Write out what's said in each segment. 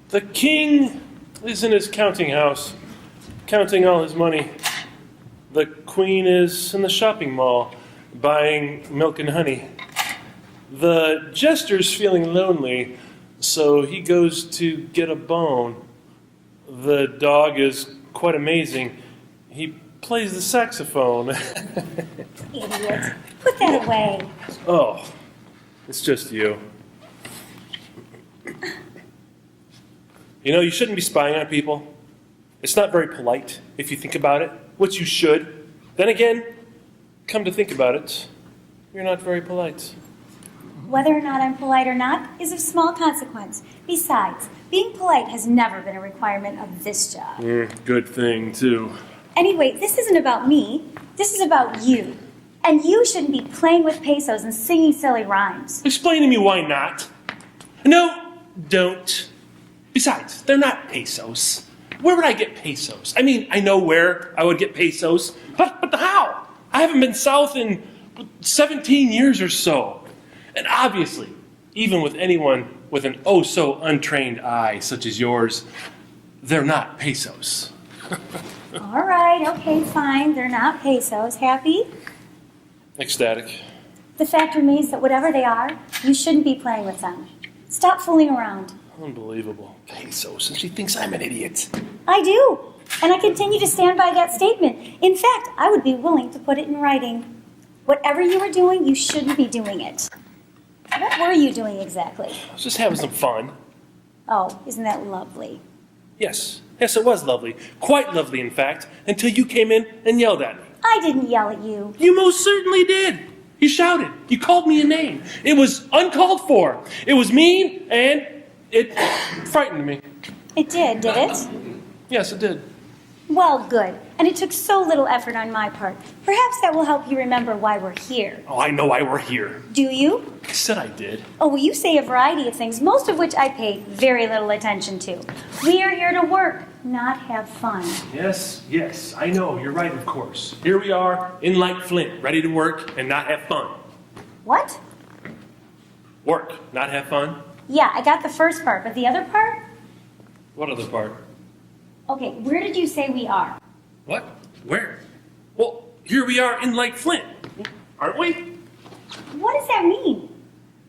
The king is in his counting house, counting all his money. The queen is in the shopping mall, buying milk and honey. The jester's feeling lonely, so he goes to get a bone. The dog is quite amazing. He plays the saxophone. Idiot. Put that away. Oh, it's just you. You know, you shouldn't be spying on people. It's not very polite if you think about it, which you should. Then again, come to think about it, you're not very polite. Whether or not I'm polite or not is of small consequence. Besides, being polite has never been a requirement of this job. Good thing, too. Anyway, this isn't about me. This is about you. And you shouldn't be playing with pesos and singing silly rhymes. Explain to me why not. No, don't. Besides, they're not pesos. Where would I get pesos? I mean, I know where I would get pesos, but how? I haven't been south in 17 years or so. And obviously, even with anyone with an oh-so-untrained eye such as yours, they're not pesos. All right, okay, fine. They're not pesos. Happy? Ecstatic. The fact remains that whatever they are, you shouldn't be playing with them. Stop fooling around. Unbelievable. Pesos, and she thinks I'm an idiot. I do, and I continue to stand by that statement. In fact, I would be willing to put it in writing. Whatever you were doing, you shouldn't be doing it. What were you doing exactly? I was just having some fun. Oh, isn't that lovely? Yes, it was lovely. Quite lovely, in fact, until you came in and yelled at me. I didn't yell at you. You most certainly did. You shouted. You called me a name. It was uncalled for. It was mean, and it frightened me. It did it? Yes, it did. Well, good. And it took so little effort on my part. Perhaps that will help you remember why we're here. Oh, I know why we're here. Do you? I said I did. Oh, well, you say a variety of things, most of which I pay very little attention to. We are here to work, not have fun. Yes, I know. You're right, of course. Here we are in Like Flint, ready to work and not have fun. What? Work, not have fun? Yeah, I got the first part, but the other part? What other part? Okay, where did you say we are? What? Where? Well, here we are in Like Flint, aren't we? What does that mean?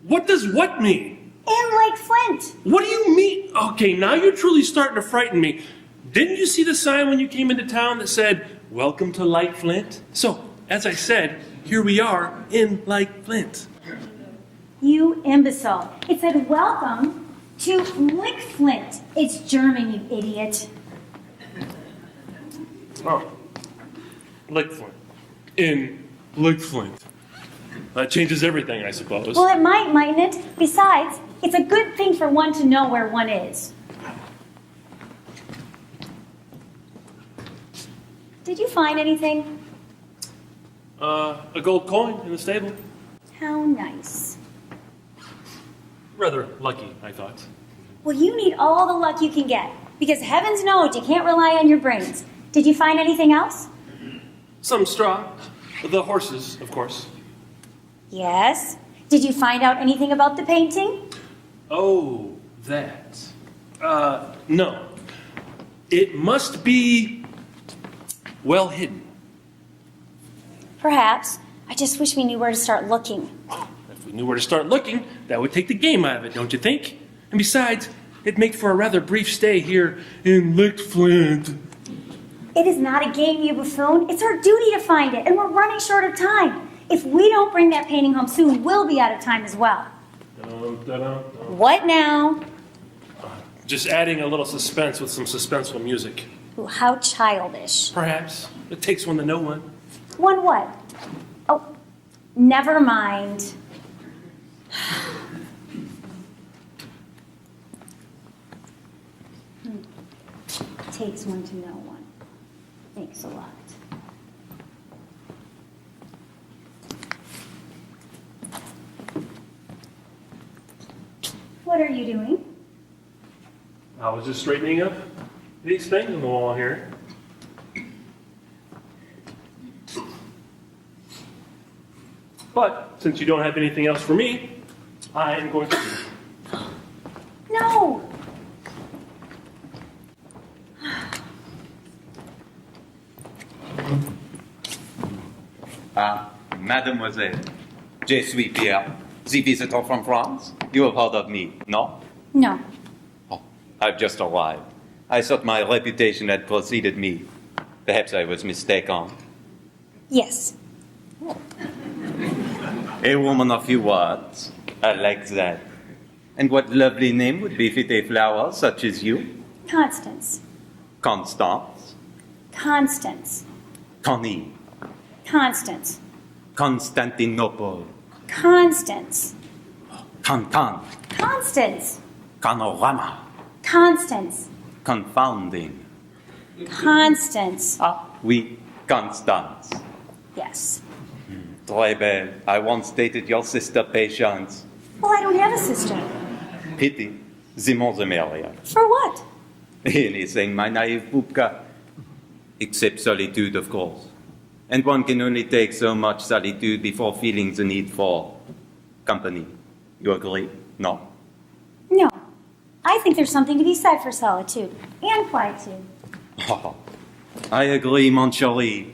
What does what mean? In Like Flint. What do you mean? Okay, now you're truly starting to frighten me. Didn't you see the sign when you came into town that said, "Welcome to Like Flint"? So, as I said, here we are in Like Flint. You imbecile. It said, "Welcome to Like Flint." It's German, you idiot. Oh, Like Flint. In Like Flint. That changes everything, I suppose. Well, it might, mightn't it? Besides, it's a good thing for one to know where one is. Did you find anything? A gold coin in the stable. How nice. Rather lucky, I thought. Well, you need all the luck you can get, because heavens knows you can't rely on your brains. Did you find anything else? Some straw. The horses, of course. Yes. Did you find out anything about the painting? Oh, that. No. It must be well hidden. Perhaps. I just wish we knew where to start looking. If we knew where to start looking, that would take the game out of it, don't you think? And besides, it'd make for a rather brief stay here in Like Flint. It is not a game, you buffoon. It's our duty to find it, and we're running short of time. If we don't bring that painting home soon, we'll be out of time as well. What now? Just adding a little suspense with some suspenseful music. Ooh, how childish. Perhaps. It takes one to know one. One what? Oh, never mind. Takes one to know one. Thanks a lot. What are you doing? I was just straightening up these things on the wall here. But since you don't have anything else for me, I am going to. No! Mademoiselle, je suis Pierre, the visitor from France. You have heard of me, no? No. Oh, I've just arrived. I thought my reputation had preceded me. Perhaps I was mistaken. Yes. A woman of few words. I like that. And what lovely name would befit a flower such as you? Constance. Constance. Constance. Connie. Constance. Constantinople. Constance. Cancan. Constance. Canorama. Constance. Confounding. Constance. Ah, oui, Constance. Yes. Très belle. I once dated your sister Patience. Well, I don't have a sister. Pity. Simon the Maria. For what? Anything, my naive Pupka. Except solitude, of course. And one can only take so much solitude before feeling the need for company. You agree? No? No. I think there's something to be said for solitude and quietude. Oh, I agree, mon chéri.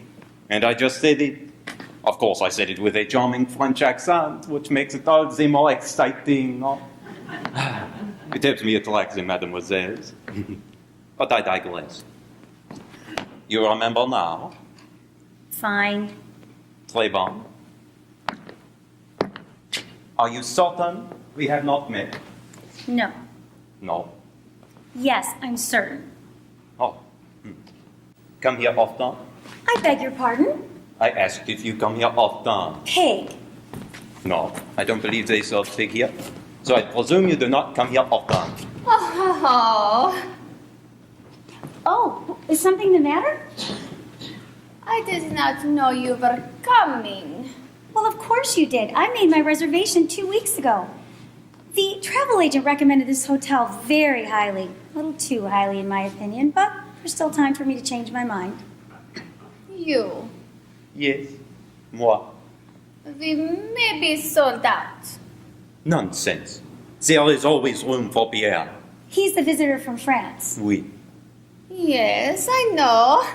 And I just said it. Of course, I said it with a charming French accent, which makes it all the more exciting. No? It helps me attract the mademoiselles. But I digress. You remember now? Fine. Très bon. Are you certain we have not met? No. No. Yes, I'm certain. Oh. Come here often? I beg your pardon? I asked if you come here often. Pig. No, I don't believe they serve pig here. So I presume you do not come here often. Oh, Oh, is something the matter? I did not know you were coming. Well, of course you did. I made my reservation 2 weeks ago. The travel agent recommended this hotel very highly. A little too highly, in my opinion, but there's still time for me to change my mind. You. Yes. Moi. We may be sold out. Nonsense. There is always room for Pierre. He's the visitor from France. Oui. Yes, I know.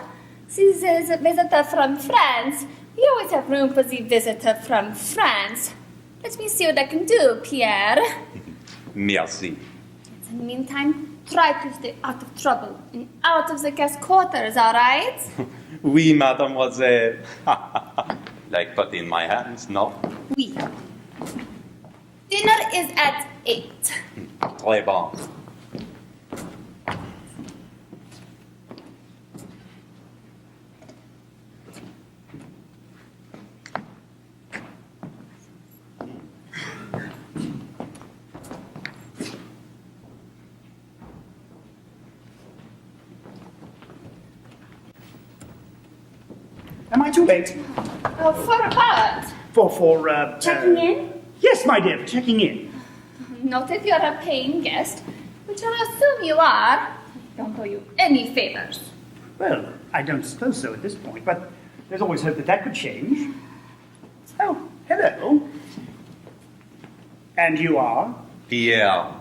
This is a visitor from France. We always have room for the visitor from France. Let me see what I can do, Pierre. Merci. In the meantime, try to stay out of trouble and out of the guest quarters, all right? Oui, mademoiselle. Like put in my hands, no? Oui. Dinner is at 8. Très bon. Am I too late? For what? For Checking in? Yes, my dear, for checking in. Not if you're a paying guest, which I assume you are. I don't owe you any favors. Well, I don't suppose so at this point, but there's always hope that that could change. Oh, hello. And you are? Pierre.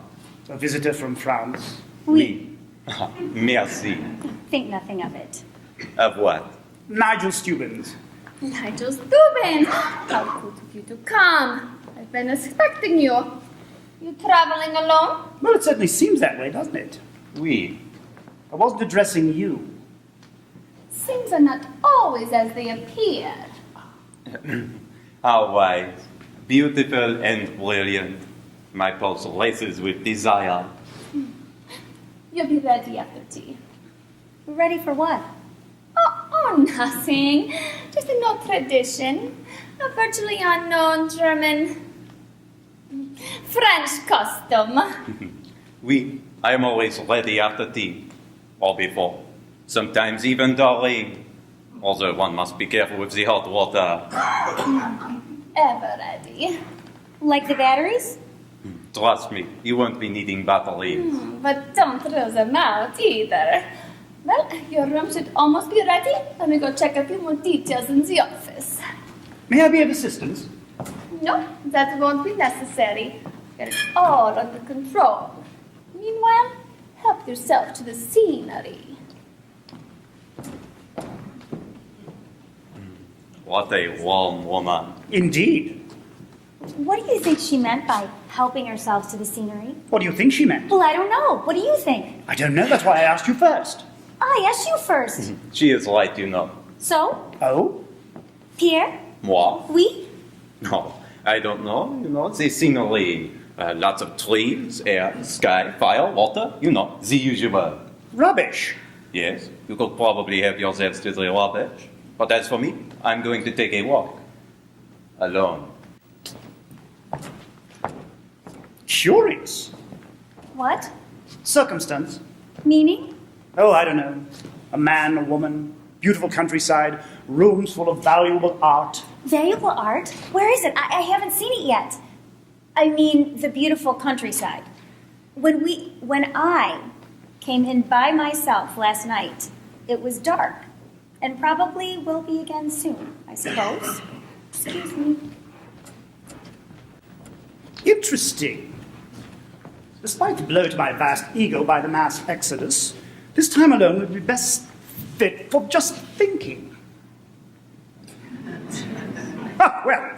A visitor from France? Oui. Merci. Think nothing of it. Of what? Nigel Steubens. Nigel Steubens! How good of you to come. I've been expecting you. You traveling alone? Well, it certainly seems that way, doesn't it? Oui. I wasn't addressing you. Things are not always as they appear. How wise. Beautiful and brilliant. My pulse races with desire. You'll be ready after tea. We're ready for what? Oh, nothing. Just an old tradition. A virtually unknown German French custom. Oui, I am always ready after tea. Or before. Sometimes even during. Although one must be careful with the hot water. Ever ready. Like the batteries? Trust me, you won't be needing batteries. But don't throw them out either. Well, your room should almost be ready. Let me go check a few more details in the office. May I be of assistance? No, that won't be necessary. Get it all under control. Meanwhile, help yourself to the scenery. What a warm woman. Indeed. What do you think she meant by helping herself to the scenery? What do you think she meant? Well, I don't know. What do you think? I don't know, that's why I asked you first. I asked you first. She is right, you know. So, Oh? Pierre, Moi? we? No, I don't know. You know, the scenery. Lots of trees, air, sky, fire, water. You know, the usual. Rubbish. Yes, you could probably help yourselves to the rubbish. But as for me, I'm going to take a walk. Alone. Curious. What? Circumstance. Meaning? Oh, I don't know. A man, a woman, beautiful countryside, rooms full of valuable art. Valuable art? Where is it? I haven't seen it yet. I mean, the beautiful countryside. When I came in by myself last night, it was dark. And probably will be again soon, I suppose. Excuse me. Interesting. Despite the blow to my vast ego by the mass exodus, this time alone would be best fit for just thinking. Well,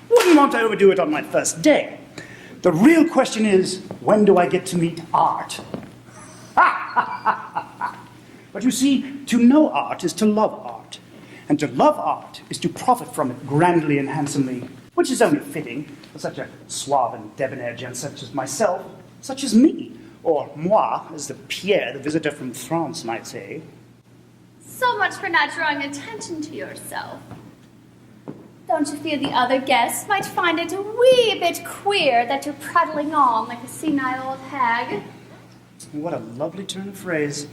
wouldn't want to overdo it on my first day. The real question is, when do I get to meet art? But you see, to know art is to love art. And to love art is to profit from it grandly and handsomely, which is only fitting for such a suave and debonair gent such as myself, such as me, or moi, as the Pierre, the visitor from France, might say. So much for not drawing attention to yourself. Don't you fear the other guests might find it a wee bit queer that you're prattling on like a senile old hag? What a lovely turn of phrase.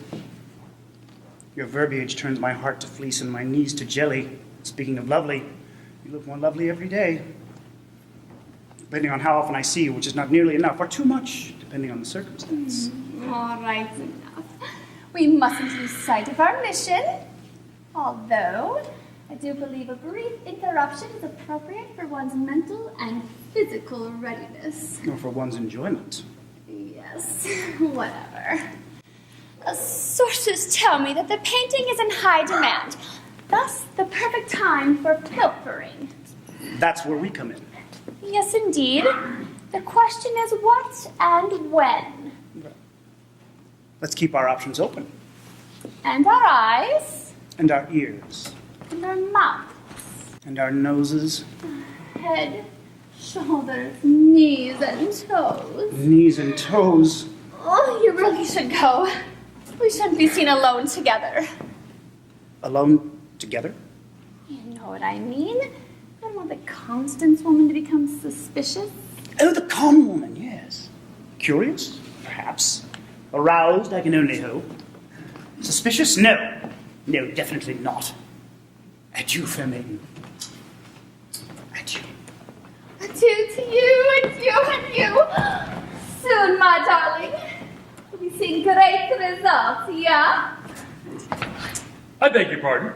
Your verbiage turns my heart to fleece and my knees to jelly. Speaking of lovely, you look more lovely every day. Depending on how often I see you, which is not nearly enough, or too much, depending on the circumstance. All right, enough. We mustn't lose sight of our mission. Although, I do believe a brief interruption is appropriate for one's mental and physical readiness. Or for one's enjoyment. Yes, whatever. Sources tell me that the painting is in high demand, thus the perfect time for pilfering. That's where we come in. Yes, indeed. The question is what and when. Let's keep our options open. And our eyes. And our ears. And our mouths. And our noses. Head, shoulders, knees, and toes. Knees and toes. Oh, you really should go. We shouldn't be seen alone together. Alone together? You know what I mean? I don't want the Constance woman to become suspicious. Oh, the con woman, yes. Curious? Perhaps. Aroused, I can only hope. Suspicious? No. No, definitely not. Adieu, Fermain. Adieu. Adieu to you, and you, and you. Soon, my darling. We'll be seeing great results, yeah? I beg your pardon.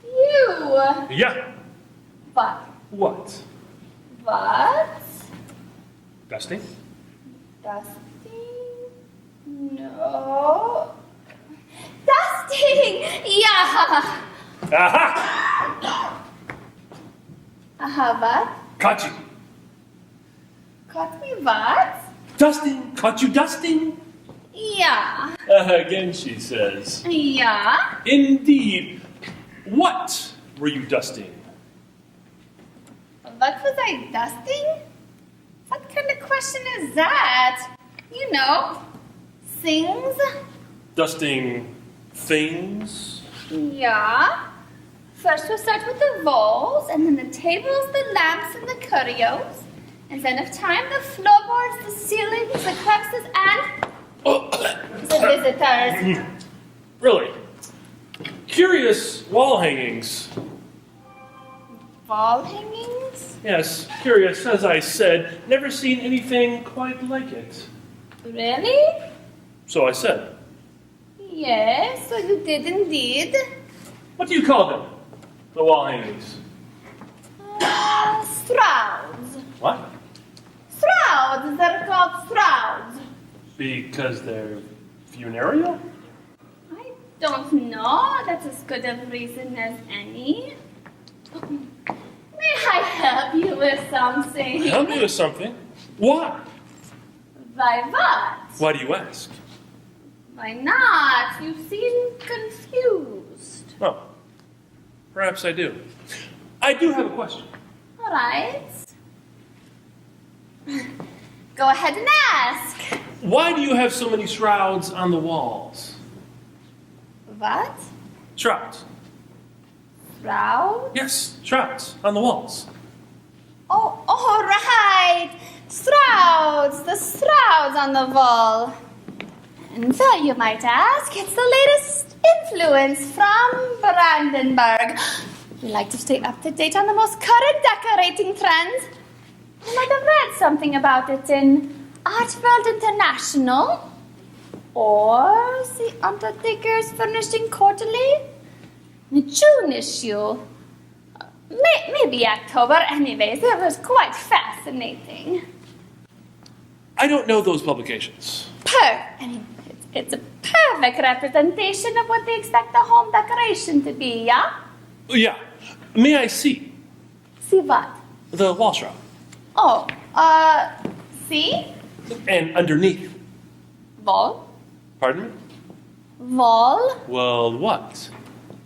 You. Yeah. What? What? What? Dusting? Dusting? No. Dusting! Yeah! Aha! What? Caught you. Caught me what? Dusting. Caught you dusting. Yeah. Again, she says. Yeah? Indeed. What were you dusting? What was I dusting? What kind of question is that? You know, things? Dusting things? Yeah. First we'll start with the walls, and then the tables, the lamps, and the curios. And then of time, the floorboards, the ceilings, the crevices, and the visitors. Really? Curious wall hangings. Wall hangings? Yes, curious, as I said. Never seen anything quite like it. Really? So I said. Yes, so you did indeed. What do you call them? The wall hangings. Shrouds. What? Shrouds, they're called shrouds. Because they're funereal? I don't know. That's as good a reason as any. May I help you with something? Help me with something. Why? Why what? Why do you ask? Why not? You seem confused. Oh, perhaps I do. I do have a question. All right. Go ahead and ask. Why do you have so many shrouds on the walls? What? Shrouds. Shroud? Yes, shrouds on the walls. Oh, all right. Shrouds. The shrouds on the wall. And so you might ask, it's the latest influence from Brandenburg. We like to stay up to date on the most current decorating trends. You might have read something about it in Art World International or the Undertaker's Furnishing Quarterly, the June issue. Maybe October. Anyways, it was quite fascinating. I don't know those publications. It's a perfect representation of what they expect a home decoration to be, yeah? Yeah. May I see See what? the wall shroud? Oh, see? And underneath. Wall? Pardon me? Wall? Well, what?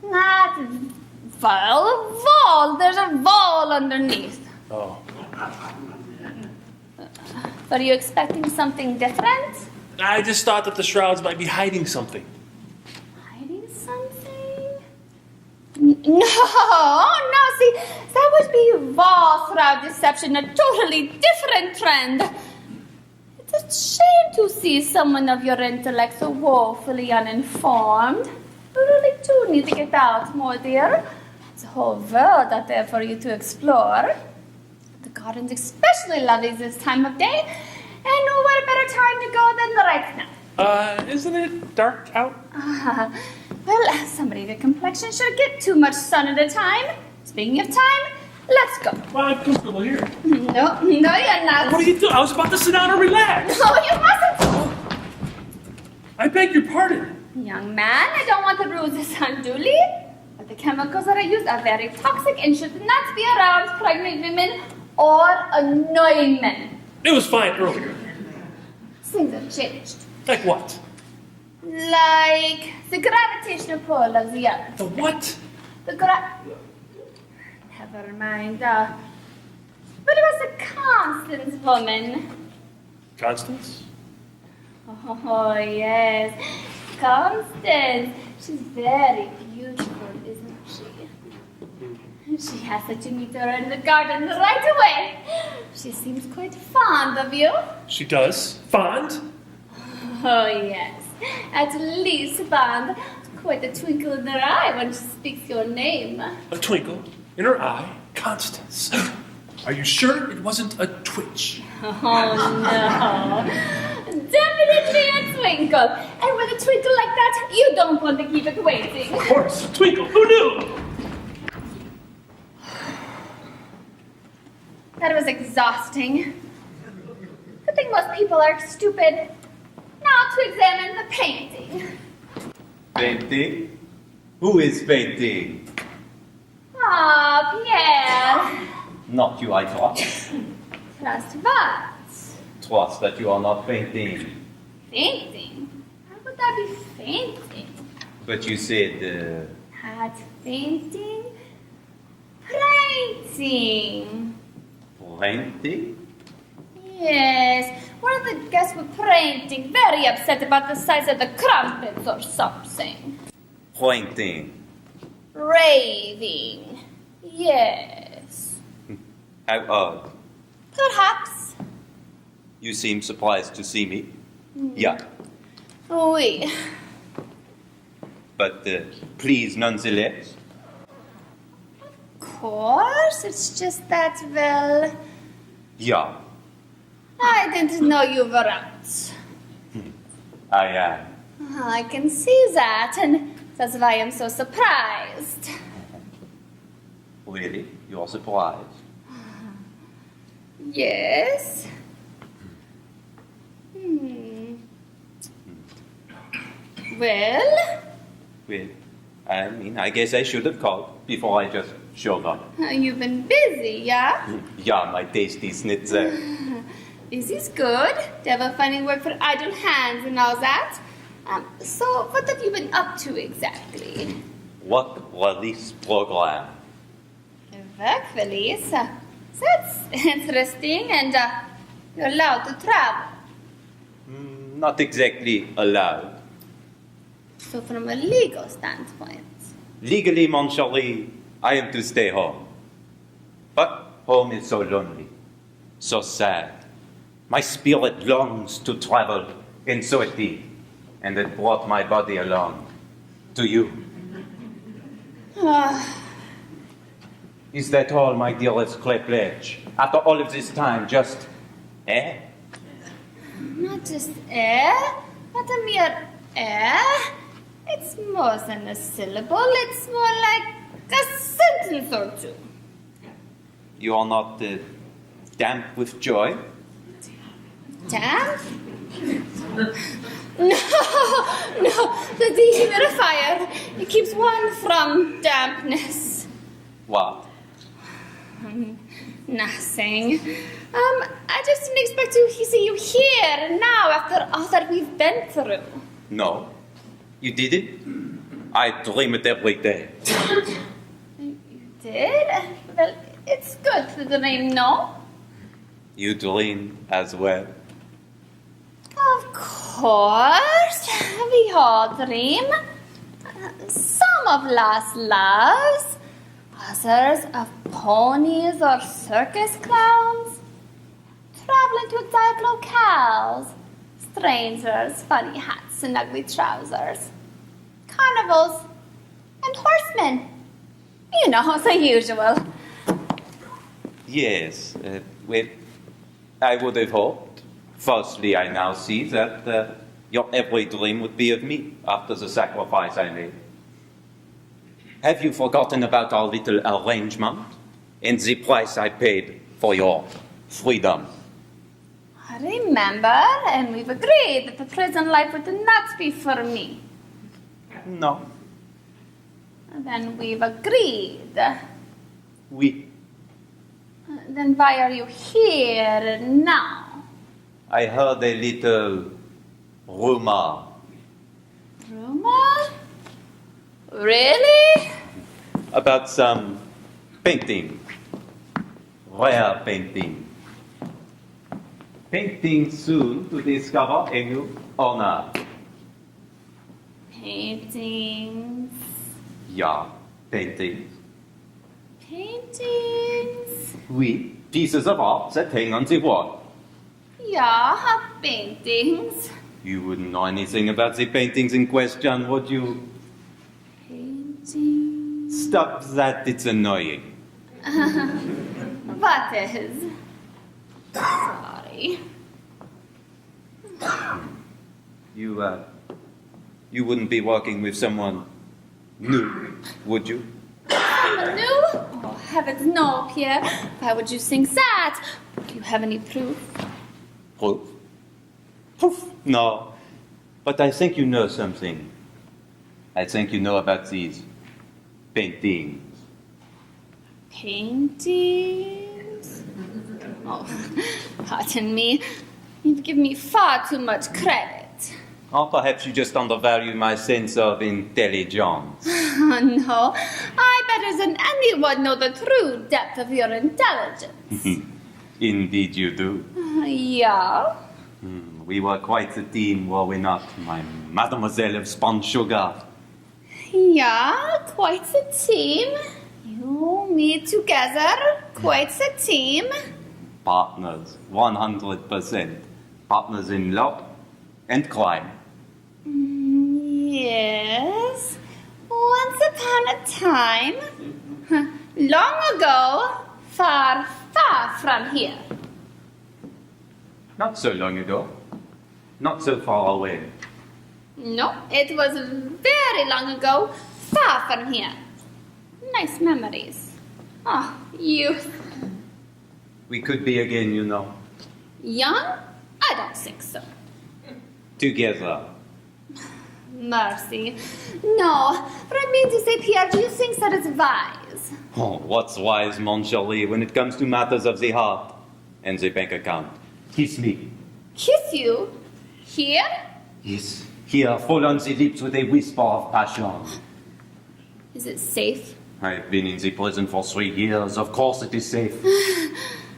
Not wall. There's a wall underneath. Oh. Are you expecting something different? I just thought that the shrouds might be hiding something. Hiding something? No, see, that would be wall shroud deception, a totally different trend. It's a shame to see someone of your intellect so woefully uninformed. You really do need to get out more, dear. There's a whole world out there for you to explore. The gardens especially lovely this time of day. And what better time to go than right now? Isn't it dark out? Well, somebody with a complexion should get too much sun at a time. Speaking of time, let's go. Well, I'm comfortable here. No, you're not. What are you doing? I was about to sit down and relax. No, you mustn't. I beg your pardon. Young man, I don't want to rule this unduly, but the chemicals that I use are very toxic and should not be around pregnant women or annoying men. It was fine earlier. Things have changed. Like what? Like the gravitational pull of the earth. The what? Never mind. But it was a Constance woman. Constance? Oh, yes. Constance. She's very beautiful, isn't she? She has to meet her in the garden right away. She seems quite fond of you. She does. Fond? Oh, yes. At least fond. Quite a twinkle in her eye when she speaks your name. A twinkle in her eye. Constance. Are you sure it wasn't a twitch? Oh, no. Definitely a twinkle. And with a twinkle like that, you don't want to keep it waiting. Of course. Twinkle. Who knew? That was exhausting. Good thing most people are stupid. Now to examine the painting. Painting? Who is painting? Ah, Pierre. Not you, I thought. Trust what? Trust that you are not painting. Fainting? How would that be fainting? But you said, Not fainting? Painting. painting? Yes, one of the guests were painting, very upset about the size of the crumpets or something. Painting. Raving. Yes. How odd. Perhaps. You seem surprised to see me. Yeah, Oui. but please nonetheless. Of course, it's just that, well, Yeah, I didn't know you were out. I am. I can see that, and that's why I'm so surprised. Really? You're surprised? Yes. Well, Well, I mean, I guess I should have called before I just sugar. You've been busy, yeah? Yeah, my tasty schnitzel. This is good. Never finding work for idle hands and all that. So, what have you been up to exactly? Work release program. Work release? That's interesting, and you're allowed to travel. Not exactly allowed. So, from a legal standpoint. Legally, mon chéri, I am to stay home. But home is so lonely, so sad. My spirit longs to travel, and so it did. And it brought my body along to you. Is that all, my dearest Clepledge? After all of this time, just Not just air, not a mere air. It's more than a syllable, it's more like a sentence or two. You are not damp with joy? Damp? No, the dehumidifier, it keeps one from dampness. What? Nothing. I just didn't expect to see you here now after all that we've been through. No. You did it? I dream it every day. You did? Well, it's good to dream, no? You dream as well. Of course, we all dream. Some of lost loves, others of ponies or circus clowns, traveling to exotic locales, strangers, funny hats and ugly trousers, carnivals, and horsemen. You know, the usual. Yes. Well, I would have hoped. Firstly, I now see that your every dream would be of me after the sacrifice I made. Have you forgotten about our little arrangement and the price I paid for your freedom? I remember, and we've agreed that the prison life would not be for me. No. Then we've agreed. Oui. Then why are you here now? I heard a little rumor. Rumor? Really? About some painting. Rare painting. Painting soon to discover a new owner. Paintings. Yeah, paintings. Paintings. Oui, pieces of art that hang on the wall. Yeah, paintings. You wouldn't know anything about the paintings in question, would you? Paintings. Stop that, it's annoying. What is? Sorry. You wouldn't be working with someone new, would you? Someone new? Oh, heavens, no, Pierre. Why would you think that? Do you have any proof? Proof? Proof? No. But I think you know something. I think you know about these paintings. Paintings? Oh, pardon me. You've given me far too much credit. Or perhaps you just undervalue my sense of intelligence. Oh, no. I better than anyone know the true depth of your intelligence. Indeed you do. Yeah? We were quite a team, were we not, my Mademoiselle of Spun Sugar? Yeah, quite a team. You, me together, quite a team. Partners, 100%. Partners in love and crime. Yes. Once upon a time, long ago, far, far from here. Not so long ago. Not so far away. No, it was very long ago, far from here. Nice memories. Oh, youth. We could be again, you know. Young? I don't think so. Together. mercy. No, but I mean to say, Pierre, do you think that is wise? Oh, what's wise, mon chéri, when it comes to matters of the heart and the bank account? Kiss me. Kiss you? Here? Yes, here, full on the lips with a whisper of passion. Is it safe? I've been in the prison for 3 years. Of course it is safe.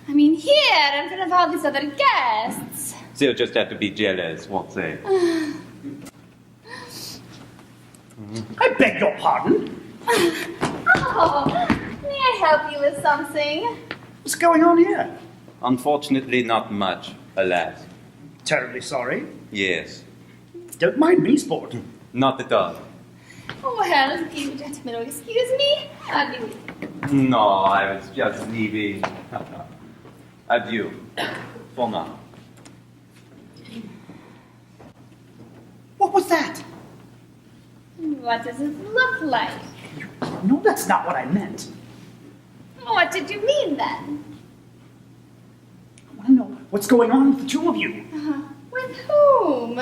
I mean, here, in front of all these other guests. They'll just have to be jealous, won't they? I beg your pardon. Oh, may I help you with something? What's going on here? Unfortunately, not much, alas. Terribly sorry. Yes, Don't mind me, sport. not at all. Oh, well, if you gentlemen will excuse me, I'll be with you. No, I was just leaving. Adieu. For now. What was that? What does it look like? No, that's not what I meant. What did you mean then? I want to know what's going on with the two of you. With whom?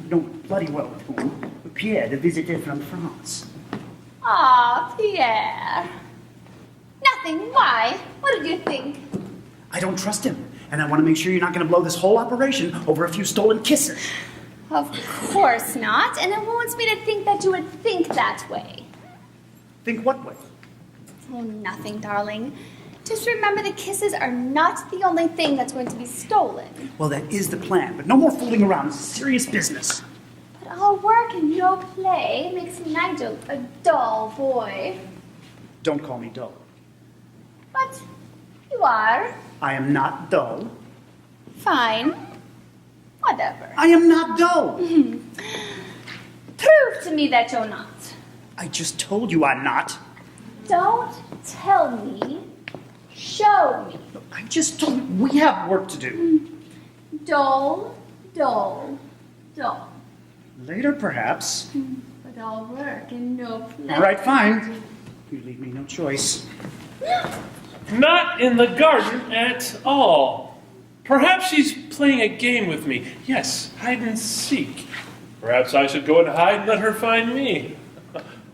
No, bloody well with whom? With Pierre, the visitor from France. Ah, Pierre. Nothing. Why? What did you think? I don't trust him, and I want to make sure you're not going to blow this whole operation over a few stolen kisses. Of course not. And it wants me to think that you would think that way. Think what way? Oh, nothing, darling. Just remember the kisses are not the only thing that's going to be stolen. Well, that is the plan, but no more fooling around. It's serious business. But all work and no play makes Nigel a dull boy. Don't call me dull. But you are. I am not dull. Fine. Whatever. I am not dull. Prove to me that you're not. I just told you I'm not. Don't tell me. Show me. I just told you we have work to do. Dull, dull, dull. Later, perhaps. But all work and no play. All right, fine. You leave me no choice. Not in the garden at all. Perhaps she's playing a game with me. Yes, hide and seek. Perhaps I should go and hide and let her find me.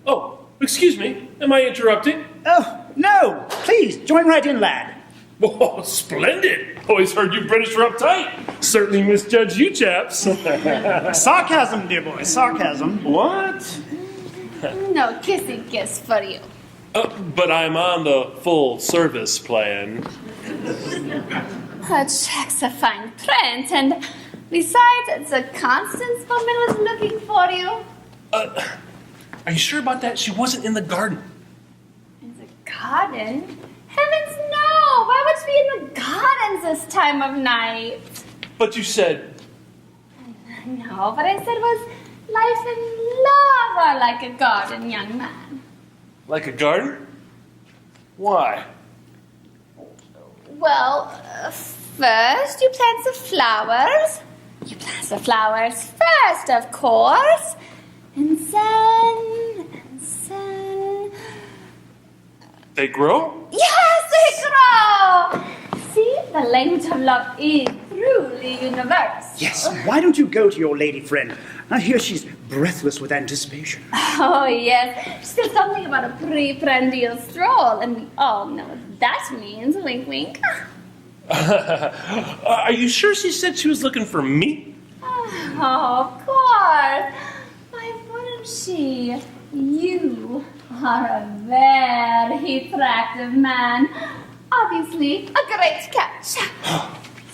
Oh, excuse me. Am I interrupting? Oh, no. Please, join right in, lad. Oh, splendid. Always heard you British were uptight. Certainly misjudge you chaps. Sarcasm, dear boy, sarcasm. What? No kissy kiss for you. But I'm on the full service plan. Her check's a fine print, and besides, it's a Constance woman was looking for you. Are you sure about that? She wasn't in the garden. In the garden? Heavens no! Why would she be in the gardens this time of night? But you said... No, what I said was, life and love are like a garden, young man. Like a garden? Why? Well, first you plant the flowers. You plant the flowers first, of course. And then... They grow? Yes, they grow! See, the language of love is truly universal. Yes, why don't you go to your lady friend? I hear she's breathless with anticipation. Oh, yes. She said something about a pre-prandial stroll, and we all know what that means. Wink, wink. Are you sure she said she was looking for me? Oh, of course. Why wouldn't she? You are a very attractive man. Obviously, a great catch. So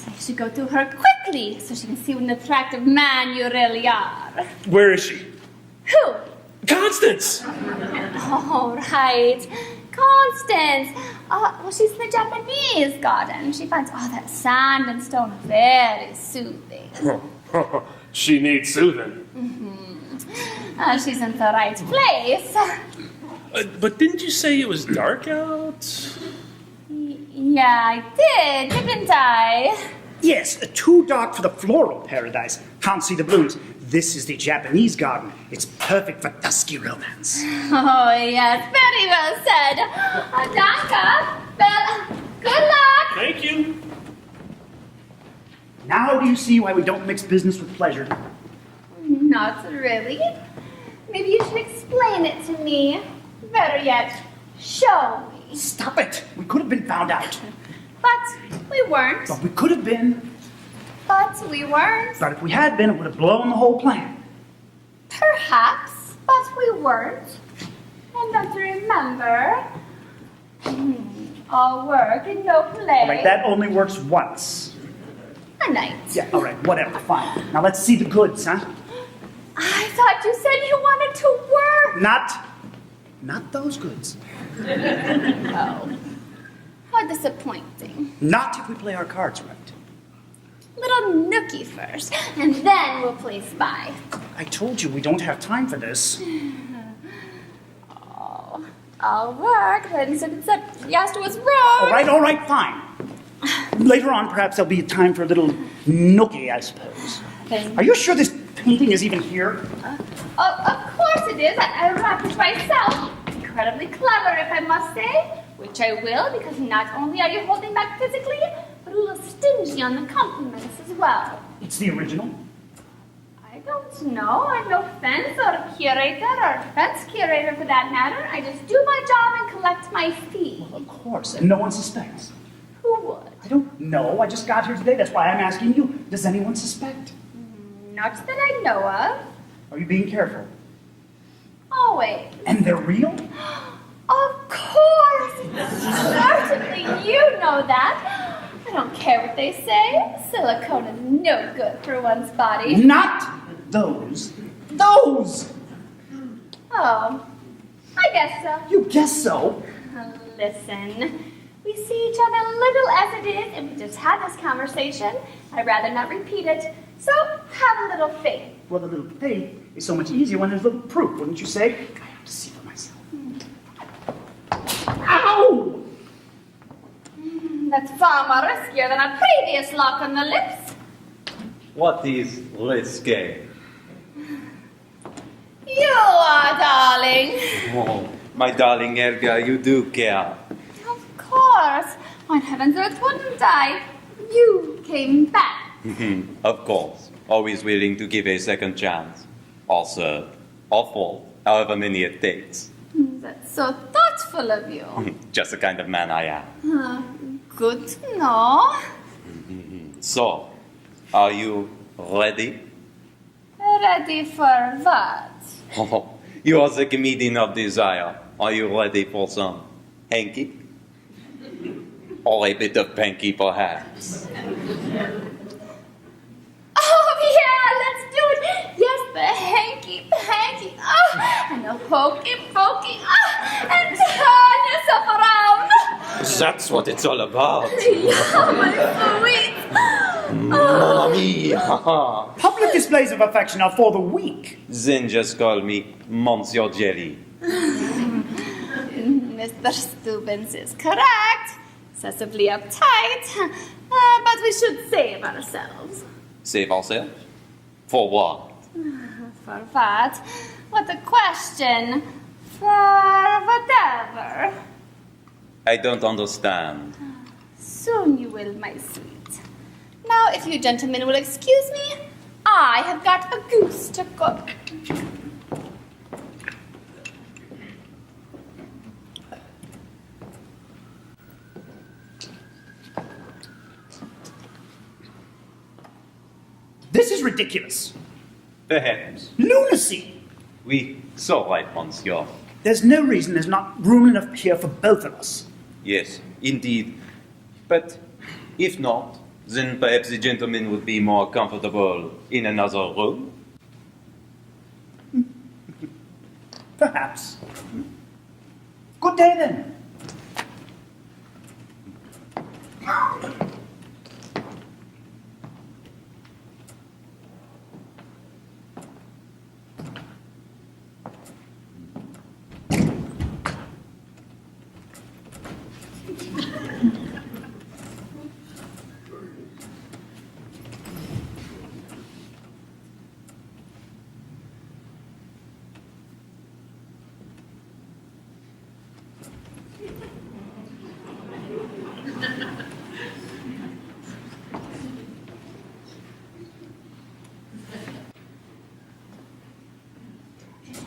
you should go to her quickly so she can see what an attractive man you really are. Where is she? Who? Constance! All right. Constance. Well, she's in the Japanese garden. She finds all that sand and stone very soothing. She needs soothing. She's in the right place. But didn't you say it was dark out? Yeah, I did, didn't I? Yes, too dark for the floral paradise. Can't see the blooms. This is the Japanese garden. It's perfect for dusky romance. Oh, yes, very well said. Danke. Well, good luck. Thank you. Now do you see why we don't mix business with pleasure? Not really. Maybe you should explain it to me. Better yet, show me. Stop it! We could have been found out. But we weren't. But we could have been. But we weren't. But if we had been, it would have blown the whole plan. Perhaps, but we weren't. And don't you remember? All work and no play. All right, that only works once. A night. Yeah, all right, whatever, fine. Now let's see the goods, huh? I thought you said you wanted to work. Not those goods. Oh. How disappointing. Not if we play our cards right. Little nookie first, and then we'll play spy. I told you we don't have time for this. Oh, I'll work, then except yes was wrong. All right, fine. Later on, perhaps there'll be time for a little nookie, I suppose. Are you sure this painting is even here? Of course it is. I wrapped it myself. Incredibly clever, if I must say. Which I will, because not only are you holding back physically, but a little stingy on the compliments as well. It's the original. I don't know. I'm no fence or curator or defense curator for that matter. I just do my job and collect my fee. Well, of course, and no one suspects. Who would? I don't know. I just got here today. That's why I'm asking you. Does anyone suspect? Not that I know of. Are you being careful? Always. And they're real? Of course! Certainly you know that. I don't care what they say. Silicone is no good for one's body. Not those. Those! Oh, I guess so. You guess so. Listen, we see each other little as it is, and we just had this conversation. I'd rather not repeat it. So have a little faith. Well, the little faith is so much easier when there's little proof, wouldn't you say? I have to see for myself. Ow! That's far more riskier than a previous lock on the lips. What is risque? You are, darling. Oh, my darling Elga, you do care. Of course. On heaven's earth wouldn't I? You came back. Of course, always willing to give a second chance. Or third, or fourth, however many it takes. That's so thoughtful of you. Just the kind of man I am. Good to know. So, are you ready? Ready for what? Oh, you are the comedian of desire. Are you ready for some hanky? Or a bit of panky, perhaps? Oh, yeah, let's do it. Yes, the hanky-panky. And the hokey-pokey. And turn yourself around. That's what it's all about. Yeah, my sweet. Mamma mia! Public displays of affection are for the weak. Then just call me Monsieur Jelly. Mr. Stubbins is correct. Excessively uptight. But we should save ourselves. Save ourselves? For what? For what? What a question. For whatever. I don't understand. Soon you will, my sweet. Now, if you gentlemen will excuse me, I have got a goose to cook. This is ridiculous. Perhaps. Lunacy. We so right, monsieur. There's no reason there's not room enough here for both of us. Yes, indeed. But if not, then perhaps the gentleman would be more comfortable in another room. Perhaps. Good day then.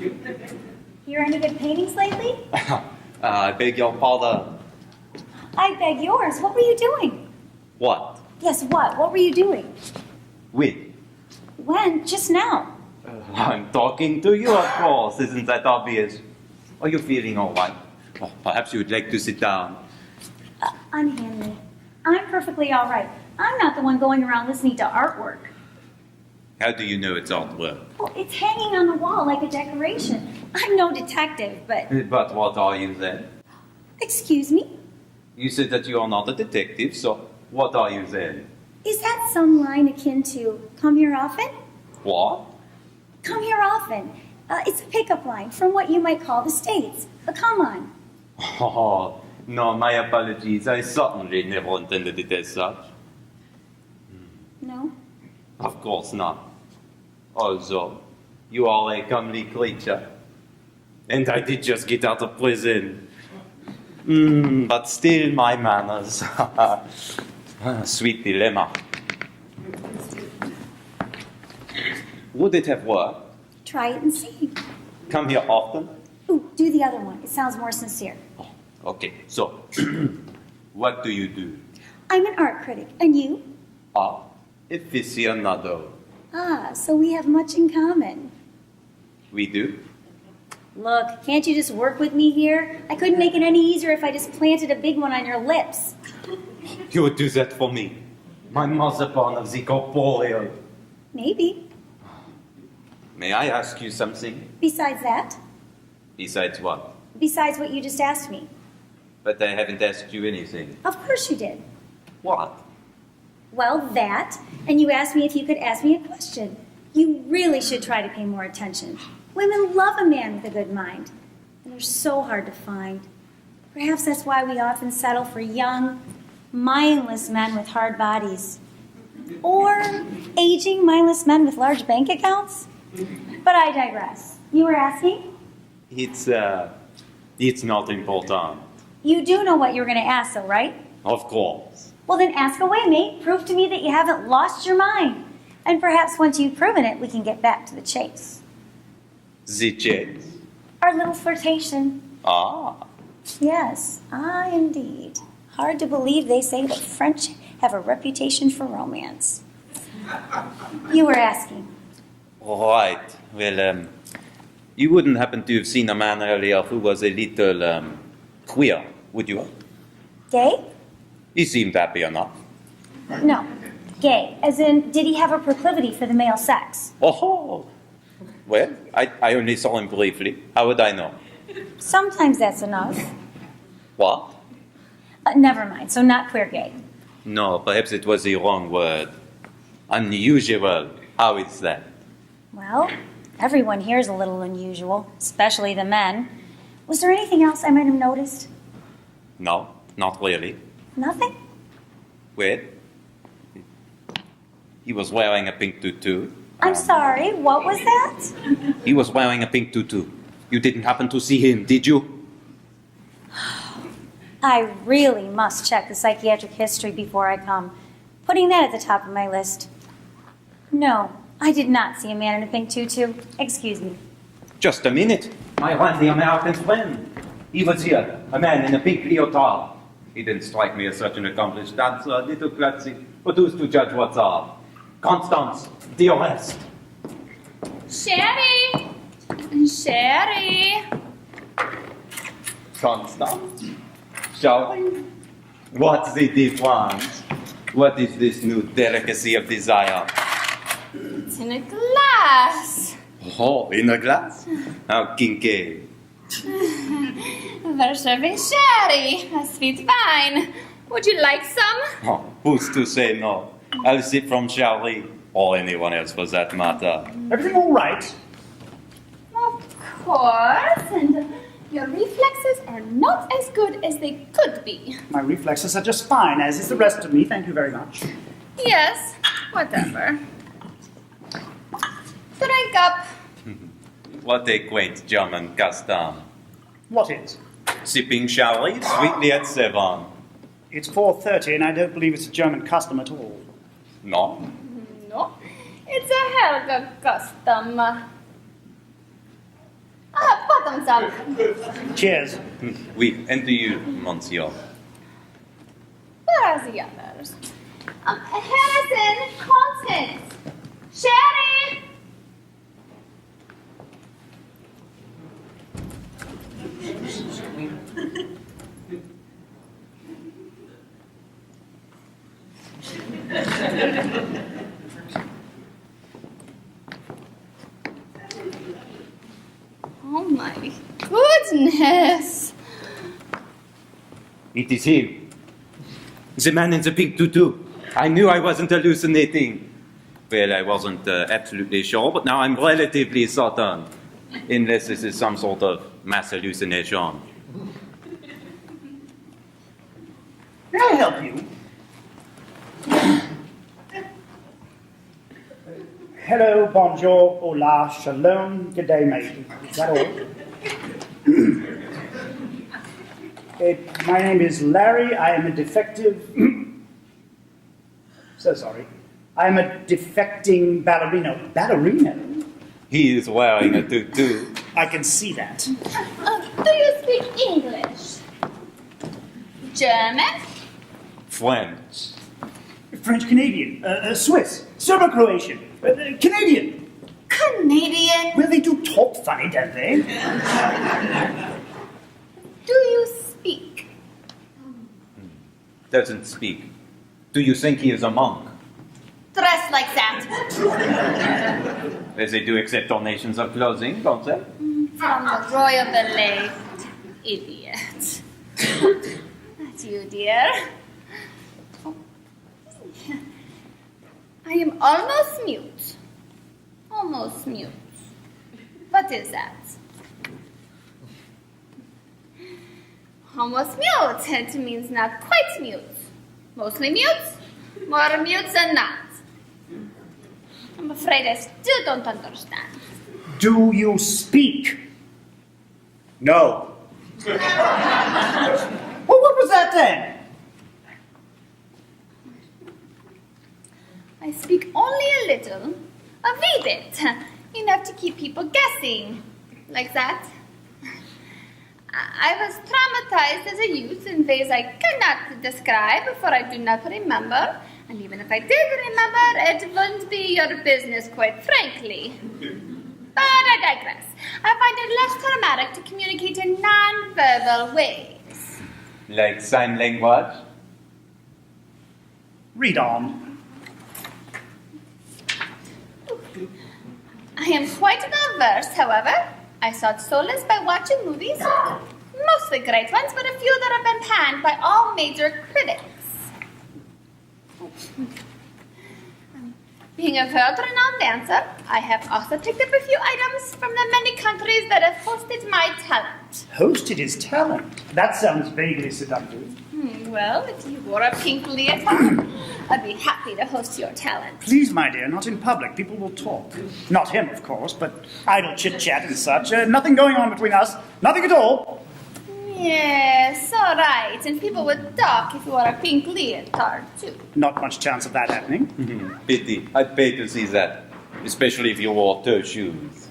Hear any good paintings lately? I beg your pardon. I beg yours. What were you doing? What? Yes, what? What were you doing? With? When? Just now. I'm talking to you, of course. Isn't that obvious? Are you feeling all right? Oh, perhaps you would like to sit down. Unhand me. I'm perfectly all right. I'm not the one going around listening to artwork. How do you know it's artwork? Well, it's hanging on the wall like a decoration. I'm no detective, but... But what are you then? Excuse me? You said that you are not a detective, so what are you then? Is that some line akin to come here often? What? Come here often. It's a pickup line from what you might call the States. A come on. Oh, no, my apologies. I certainly never intended it as such. No? Of course not. Also, you are a comely creature. And I did just get out of prison. But still my manners. Sweet dilemma. Would it have worked? Try it and see. Come here often? Ooh, do the other one. It sounds more sincere. Oh, okay, so, what do you do? I'm an art critic. And you? Ah, aficionado. Ah, so we have much in common. We do? Look, can't you just work with me here? I couldn't make it any easier if I just planted a big one on your lips. You would do that for me. My marzipan of the corporeal. Maybe. May I ask you something? Besides that? Besides what? Besides what you just asked me. But I haven't asked you anything. Of course you did. What? Well, that, and you asked me if you could ask me a question. You really should try to pay more attention. Women love a man with a good mind, and they're so hard to find. Perhaps that's why we often settle for young, mindless men with hard bodies. Or aging, mindless men with large bank accounts. But I digress. You were asking? It's not important. You do know what you were going to ask, though, right? Of course. Well, then ask away, mate. Prove to me that you haven't lost your mind. And perhaps once you've proven it, we can get back to the chase. The chase? Our little flirtation. Ah. Yes, indeed. Hard to believe they say that French have a reputation for romance. You were asking. Right. Well, you wouldn't happen to have seen a man earlier who was a little, queer, would you? Gay? He seemed happy enough. No. Gay. As in, did he have a proclivity for the male sex? Oh. Well, I only saw him briefly. How would I know? Sometimes that's enough. What? Never mind. So not queer gay. No, perhaps it was the wrong word. Unusual. How is that? Well, everyone here is a little unusual, especially the men. Was there anything else I might have noticed? No, not really. Nothing? Well, he was wearing a pink tutu. I'm sorry, what was that? He was wearing a pink tutu. You didn't happen to see him, did you? I really must check the psychiatric history before I come. Putting that at the top of my list. No, I did not see a man in a pink tutu. Excuse me. Just a minute. My friendly American friend. He was here, a man in a pink leotard. He didn't strike me as such an accomplished dancer, a little klutzy, but who's to judge what's up? Constance, the arrest. Sherry! Sherry! Constance? Shall we? What's the difference? What is this new delicacy of desire? It's in a glass. Oh, in a glass? How kinky. We're serving sherry, a sweet wine. Would you like some? Oh, who's to say no? I'll sip from Charlie, or anyone else for that matter. Everything all right? Of course, and your reflexes are not as good as they could be. My reflexes are just fine, as is the rest of me. Thank you very much. Yes, whatever. Drink up. What a quaint German custom. What is? Sipping Charlie sweetly at 7. It's 4:30, and I don't believe it's a German custom at all. No? No, it's a Helga custom. Pardon, sir. Cheers. Oui, and to you, monsieur. Where are the others? Harrison, Constance, Sherry. Oh my goodness. It is him. The man in the pink tutu. I knew I wasn't hallucinating. Well, I wasn't absolutely sure, but now I'm relatively certain. Unless this is some sort of mass hallucination. May I help you? Hello, bonjour, hola, shalom, good day, mate. Is that all? My name is Larry. I am a defective... So sorry. I am a defecting ballerino. Ballerino? He is wearing a tutu. I can see that. Do you speak English? German? French. French-Canadian, Swiss, Serbo-Croatian, Canadian. Canadian? Well, they do talk funny, don't they? Do you speak? Doesn't speak. Do you think he is a monk? Dress like that? As they do accept donations of clothing, don't they? From the royal ballet. Idiot. That's you, dear. Oh. I am almost mute. Almost mute. What is that? Almost mute. It means not quite mute. Mostly mute. More mute than not. I'm afraid I still don't understand. Do you speak? No. Well, what was that then? I speak only a little, a wee bit, enough to keep people guessing. Like that. I was traumatized as a youth in ways I cannot describe, for I do not remember. And even if I did remember, it wouldn't be your business, quite frankly. But I digress. I find it less traumatic to communicate in non-verbal ways. Like sign language? Read on. I am quite well versed, however. I sought solace by watching movies, mostly great ones, but a few that have been panned by all major critics. Being a world-renowned dancer, I have also picked up a few items from the many countries that have hosted my talent. Hosted his talent. That sounds vaguely seductive. Well, if you wore a pink leotard, I'd be happy to host your talent. Please, my dear, not in public. People will talk. Not him, of course, but idle chit-chat and such. Nothing going on between us. Nothing at all. Yes, all right. And people would talk if you wore a pink leotard, too. Not much chance of that happening. Pity. I'd pay to see that. Especially if you wore toe shoes.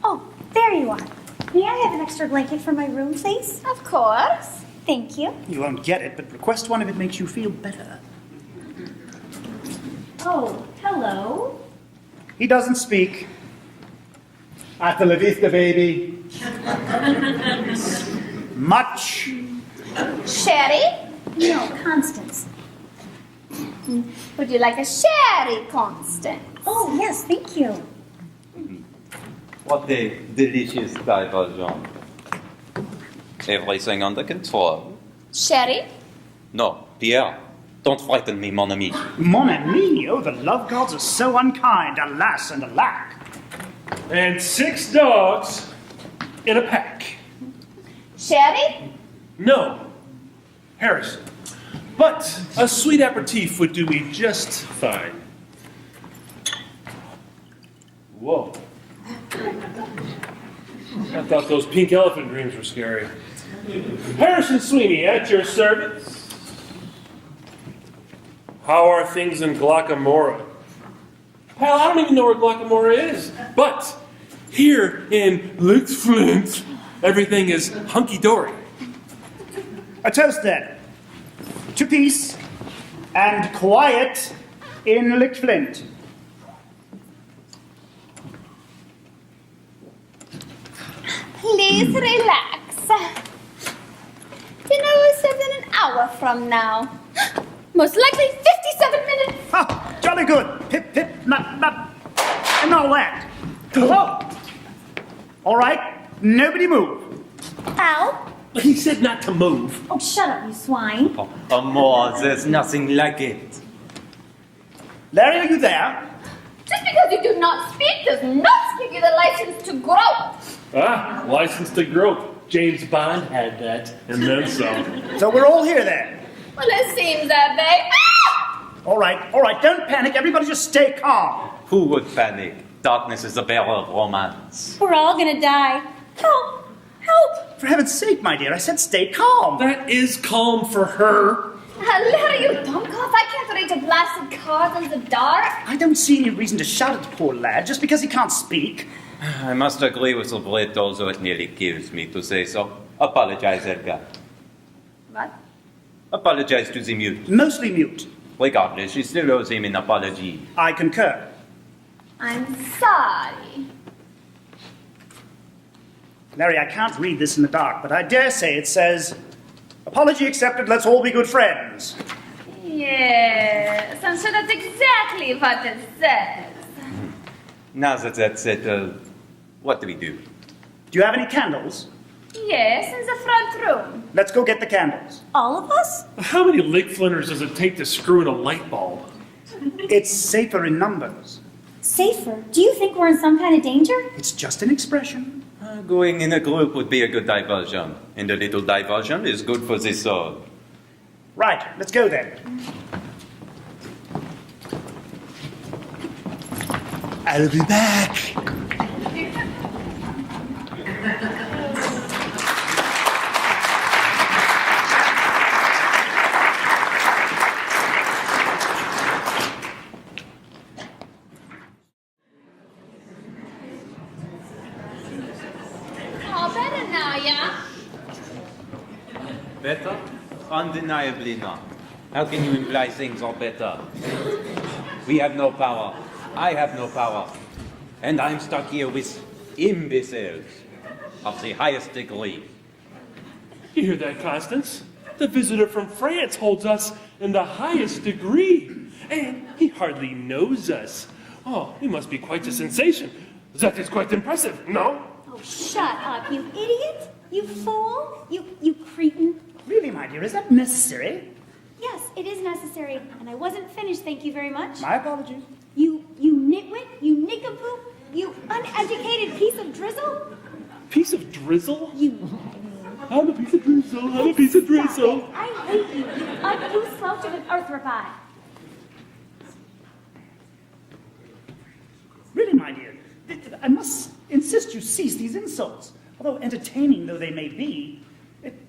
Oh, there you are. May I have an extra blanket for my room, please? Of course. Thank you. You won't get it, but request one if it makes you feel better. Oh, hello. He doesn't speak. Hasta la vista, baby. Much. Sherry? No, Constance. Would you like a sherry, Constance? Oh, yes, thank you. What a delicious diversion. Everything under control. Sherry? No, Pierre, don't frighten me, mon ami. Mon ami, oh, the love gods are so unkind, alas and alack. And 6 dogs in a pack. Sherry? No, Harrison. But a sweet aperitif would do me just fine. Whoa. I thought those pink elephant dreams were scary. Harrison Sweeney, at your service. How are things in Glockamora? Pal, I don't even know where Glockamora is. But here in Like Flint, everything is hunky-dory. A toast then. To peace and quiet in Like Flint. Please relax. Dinner will serve in an hour from now. Most likely 57 minutes. Ha! Jolly good. Pip, pip, nut, nut, and all that. Hello. All right, nobody move. Al? He said not to move. Oh, shut up, you swine. Amor, there's nothing like it. Larry, are you there? Just because you do not speak does not give you the license to grow. Ah, license to grope. James Bond had that, and then some. So we're all here then. Well, it seems that way. Ah! All right, don't panic. Everybody just stay calm. Who would panic? Darkness is the bearer of romance. We're all gonna die. Help! Help! For heaven's sake, my dear, I said stay calm. That is calm for her. Larry, you dumbcough. I can't read a blasted card in the dark. I don't see any reason to shout at the poor lad just because he can't speak. I must agree with the Brit, although it nearly kills me to say so. Apologize, Edgar. What? Apologize to the mute. Mostly mute. Regardless, she still owes him an apology. I concur. I'm sorry. Larry, I can't read this in the dark, but I dare say it says, apology accepted, let's all be good friends. Yes, I'm sure that's exactly what it says. Now that that's settled, what do we do? Do you have any candles? Yes, in the front room. Let's go get the candles. All of us? How many Like Flinters does it take to screw in a light bulb? It's safer in numbers. Safer? Do you think we're in some kind of danger? It's just an expression. Going in a group would be a good diversion, and a little diversion is good for the soul. Right, let's go then. I'll be back. All better now, yeah? Better? Undeniably not. How can you imply things are better? We have no power. I have no power. And I'm stuck here with imbeciles of the highest degree. You hear that, Constance? The visitor from France holds us in the highest degree. And he hardly knows us. Oh, he must be quite a sensation. That is quite impressive, no? Oh, shut up, you idiot! You fool! You cretin! Really, my dear, is that necessary? Yes, it is necessary, and I wasn't finished, thank you very much. My apologies. You nitwit, you nincompoop, you uneducated piece of drizzle! Piece of drizzle? I'm a piece of drizzle, I'm a piece of drizzle. I hate you, you uncouth slouch of an arthropod. Really, my dear, I must insist you cease these insults. Although entertaining though they may be,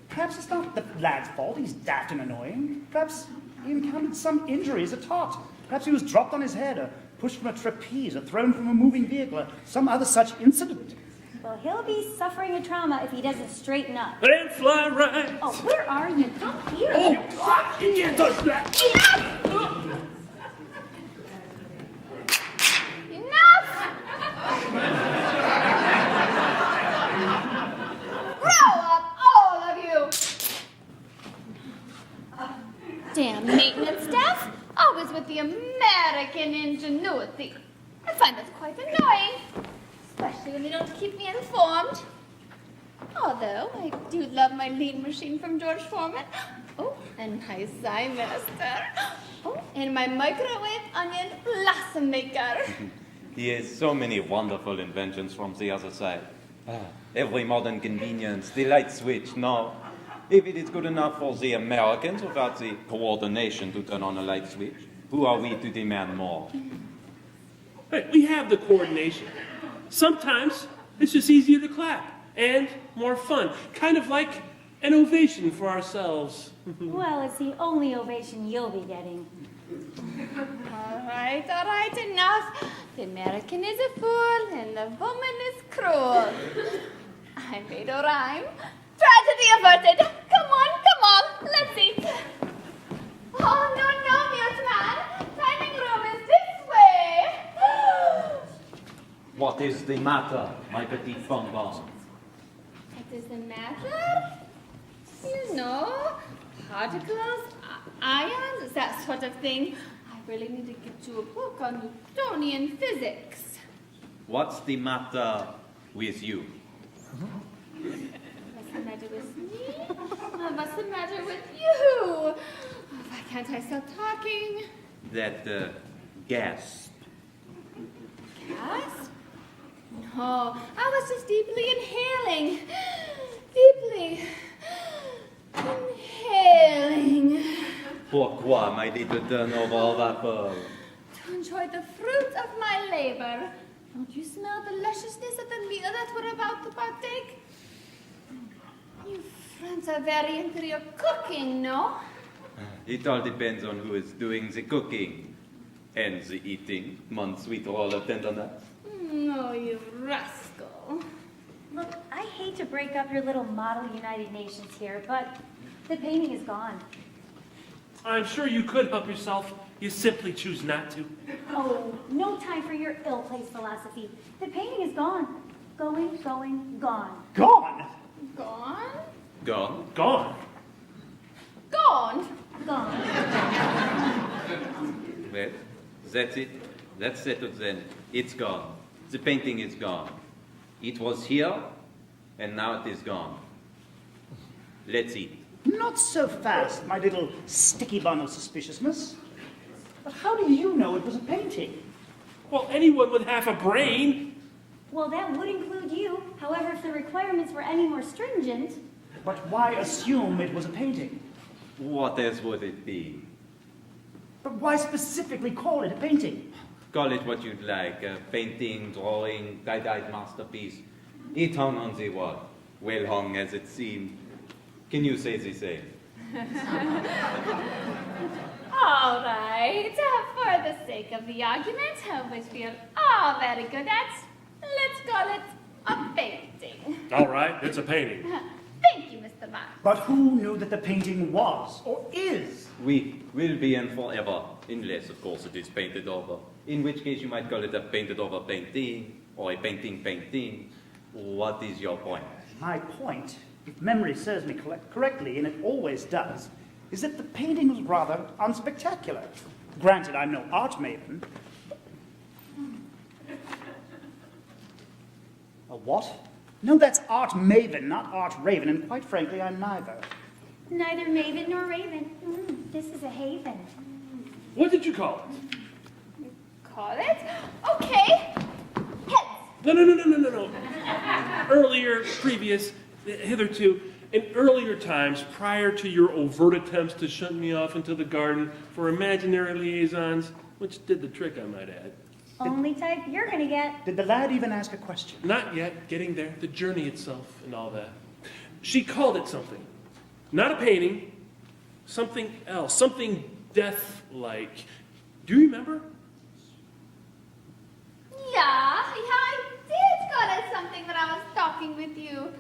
perhaps it's not the lad's fault. He's daft and annoying. Perhaps he encountered some injury as a tot. Perhaps he was dropped on his head, or pushed from a trapeze, or thrown from a moving vehicle, or some other such incident. Well, he'll be suffering a trauma if he doesn't straighten up. And fly right. Oh, where are you? Come here. Oh, you can't touch that. Grow up, all of you! Damn maintenance staff, always with the American ingenuity. I find that quite annoying, especially when they don't keep me informed. Although I do love my lean machine from George Foreman. Oh, and my Zymaster. Oh, and my microwave onion blossom maker. He has so many wonderful inventions from the other side. Every modern convenience, the light switch, no. If it is good enough for the Americans without the coordination to turn on a light switch, who are we to demand more? Hey, we have the coordination. Sometimes it's just easier to clap and more fun. Kind of like An ovation for ourselves. Well, it's the only ovation you'll be getting. All right, enough. The American is a fool and the woman is cruel. I made a rhyme. Tragedy averted. Come on, let's eat. Oh, no, mute man. Dining room is this way. What is the matter, my petite bonbon? What is the matter? You know, particles, ions, that sort of thing. I really need to get you a book on Newtonian physics. What's the matter with you? What's the matter with me? What's the matter with you? Why can't I stop talking? That gasp. Gasp? No, I was just deeply inhaling. Deeply inhaling. Pourquoi, my little turnover vapor? To enjoy the fruit of my labor. Don't you smell the lusciousness of the meal that we're about to partake? You friends are very into your cooking, no? It all depends on who is doing the cooking and the eating, mon sweet roll of tenderness. No, you rascal. Look, I hate to break up your little model United Nations here, but the painting is gone. I'm sure you could help yourself. You simply choose not to. Oh, no time for your ill-placed philosophy. The painting is gone. Going, gone. Gone? Gone? Gone? Gone. Gone? Gone. Well, that's it. That's settled then. It's gone. The painting is gone. It was here, and now it is gone. Let's eat. Not so fast, my little sticky bun of suspiciousness. But how do you know it was a painting? Well, anyone with half a brain. Well, that would include you. However, if the requirements were any more stringent... But why assume it was a painting? What else would it be? But why specifically call it a painting? Call it what you'd like. A painting, drawing, tie-dyed masterpiece. It hung on the wall. Well hung as it seemed. Can you say the same? All right. For the sake of the argument, which we are all very good at, let's call it a painting. All right, it's a painting. Thank you, Mr. Mark. But who knew that the painting was, or is? We will be in forever, unless, of course, it is painted over. In which case, you might call it a painted-over painting, or a painting. What is your point? My point, if memory serves me correctly, and it always does, is that the painting was rather unspectacular. Granted, I'm no art maven. A what? No, that's art maven, not art raven, and quite frankly, I'm neither. Neither maven nor raven. This is a haven. What did you call it? Call it? Okay. Heads. No. Earlier, previous, hitherto, in earlier times, prior to your overt attempts to shunt me off into the garden for imaginary liaisons, which did the trick, I might add. Only type you're gonna get. Did the lad even ask a question? Not yet, getting there, the journey itself and all that. She called it something. Not a painting, something else, something death-like. Do you remember? Yeah, I did call it something when I was talking with you.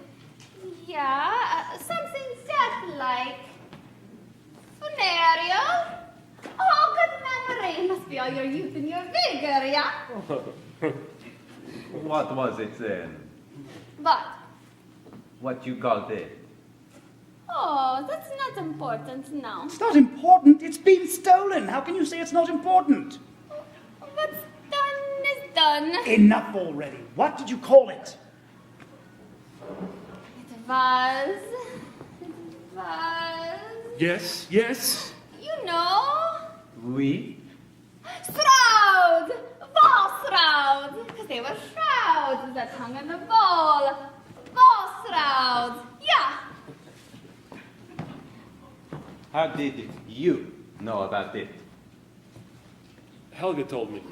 Yeah, something death-like. Funereal. Oh, good memory. Must be all your youth and your vigor, yeah? What was it then? What? What you called it? Oh, that's not important now. It's not important. It's been stolen. How can you say it's not important? What's done is done. Enough already. What did you call it? It was... Yes. You know... Oui. Shroud! Ball shroud! Because they were shrouds that hung on the wall. Ball shrouds! Yeah! How did you know about it? Helga told me.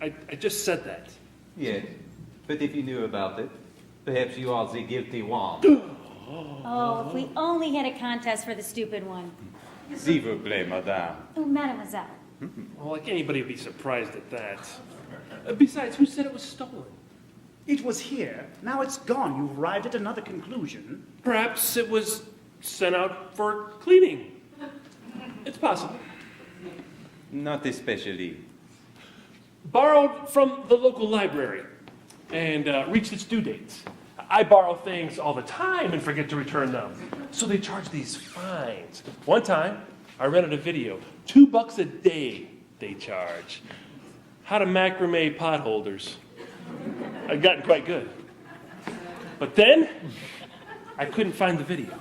I just said that. Yes, but if you knew about it, perhaps you are the guilty one. Oh, if we only had a contest for the stupid one. S'il vous plaît, madame. Oh, mademoiselle. Well, like anybody would be surprised at that. Besides, who said it was stolen? It was here. Now it's gone. You've arrived at another conclusion. Perhaps it was sent out for cleaning. It's possible. Not especially. Borrowed from the local library and reached its due date. I borrow things all the time and forget to return them. So they charge these fines. One time, I rented a video. $2 a day they charge. How to macrame pot holders. I've gotten quite good. But then, I couldn't find the video.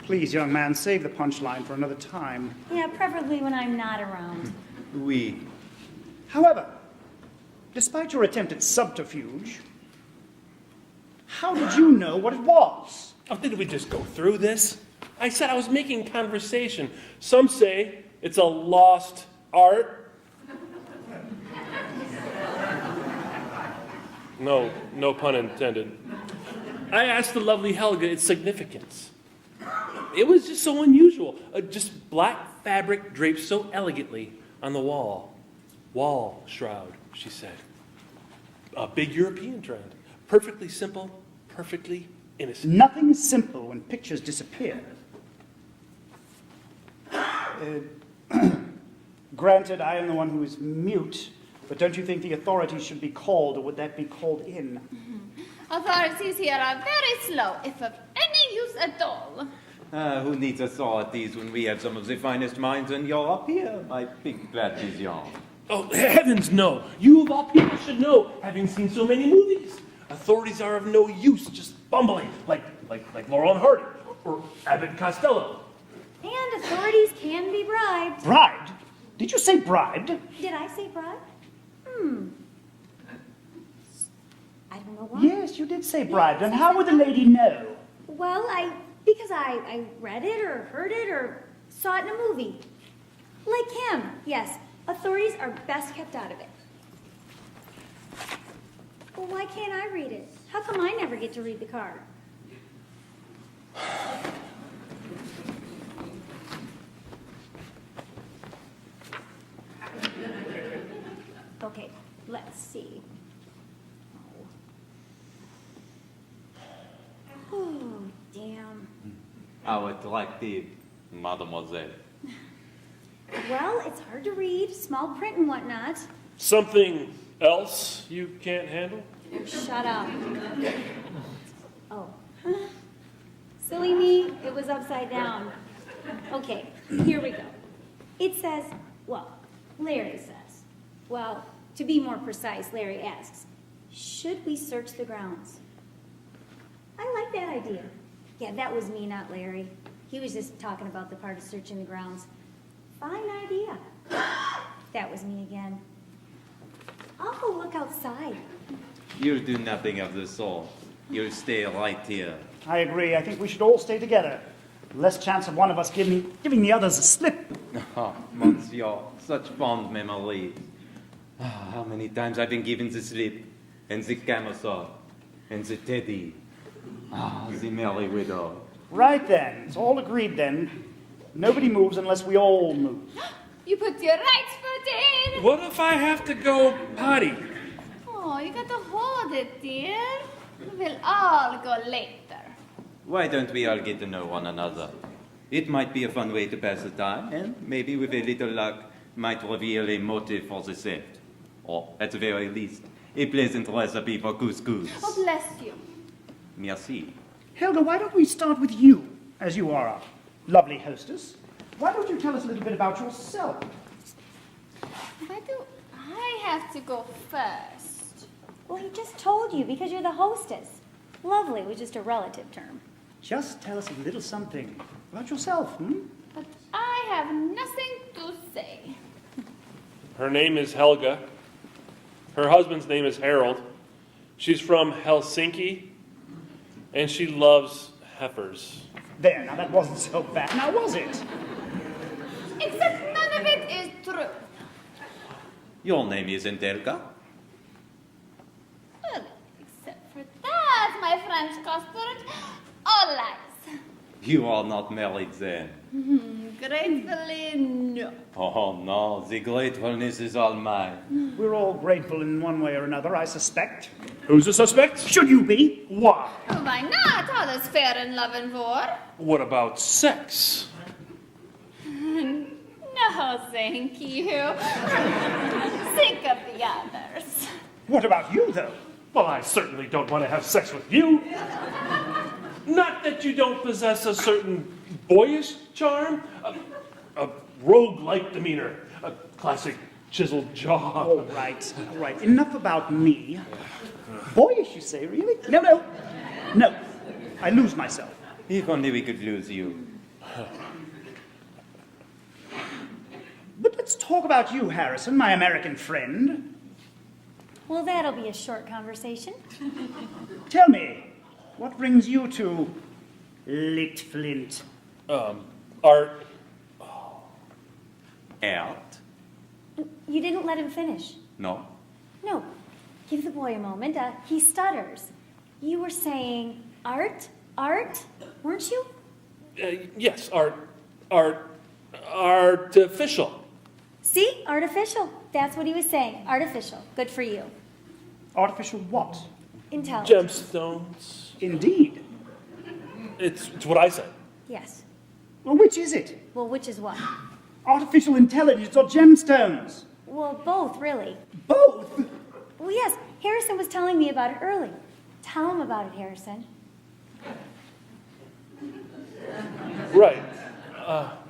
Please, young man, save the punchline for another time. Yeah, preferably when I'm not around. Oui. However, despite your attempt at subterfuge, how did you know what it was? Oh, didn't we just go through this? I said I was making conversation. Some say it's a lost art. No pun intended. I asked the lovely Helga its significance. It was just so unusual. Just black fabric draped so elegantly on the wall. Wall shroud, she said. A big European trend. Perfectly simple, perfectly innocent. Nothing is simple when pictures disappear. Granted, I am the one who is mute, but don't you think the authorities should be called, or would that be called in? Authorities here are very slow, if of any use at all. Who needs authorities when we have some of the finest minds in Europe here, my big Gratien? Oh, heavens no. You of all people should know, having seen so many movies. Authorities are of no use, just bumbling, like Laurel and Hardy, or Abbott and Costello. And authorities can be bribed. Bribed? Did you say bribed? Did I say bribed? I don't know why. Yes, you did say bribed. And how would the lady know? Well, because I read it or heard it or saw it in a movie. Like him, yes. Authorities are best kept out of it. Well, why can't I read it? How come I never get to read the card? Okay, let's see. Oh, damn. How attractive, mademoiselle. Well, it's hard to read, small print and whatnot. Something else you can't handle? Shut up. Oh. Silly me, it was upside down. Okay, here we go. It says, well, Larry says. Well, to be more precise, Larry asks, should we search the grounds? I like that idea. Yeah, that was me, not Larry. He was just talking about the part of searching the grounds. Fine idea. That was me again. I'll go look outside. You'll do nothing of the sort. You'll stay right here. I agree. I think we should all stay together. Less chance of one of us giving the others a slip. Oh, monsieur, such fond memories. How many times I've been given the slip, and the camisole, and the teddy. The merry widow. Right then. It's all agreed then. Nobody moves unless we all move. You put your right foot in. What if I have to go potty? Oh, you got to hold it, dear. We'll all go later. Why don't we all get to know one another? It might be a fun way to pass the time, and maybe with a little luck, might reveal a motive for the theft. Or, at the very least, a pleasant recipe for couscous. Oh, bless you. Merci. Helga, why don't we start with you, as you are our lovely hostess? Why don't you tell us a little bit about yourself? Why do I have to go first? Well, he just told you because you're the hostess. Lovely was just a relative term. Just tell us a little something about yourself, But I have nothing to say. Her name is Helga. Her husband's name is Harold. She's from Helsinki, and she loves heifers. There, now that wasn't so bad, now was it? Except none of it is true. Your name isn't Helga? Well, except for that, my French custard. You are not married then. Gratefully, no. Oh no, the gratefulness is all mine. We're all grateful in one way or another, I suspect. Who's the suspect? Should you be? Why? Why not? All is fair in love and war. What about sex? No, thank you. Think of the others. What about you, though? Well, I certainly don't want to have sex with you. Not that you don't possess a certain boyish charm, a rogue-like demeanor, a classic chiseled jaw. All right. Enough about me. Boyish, you say, really? No. I lose myself. If only we could lose you. But let's talk about you, Harrison, my American friend. Well, that'll be a short conversation. Tell me, what brings you to Like Flint? Art. Art? You didn't let him finish. No. No, give the boy a moment. He stutters. You were saying art, weren't you? Yes, artificial. See, artificial. That's what he was saying. Artificial. Good for you. Artificial what? Intelligence. Gemstones. Indeed. It's what I said. Yes. Well, which is it? Well, which is what? Artificial intelligence or gemstones? Well, both, really. Both? Well, yes. Harrison was telling me about it early. Tell him about it, Harrison. Right.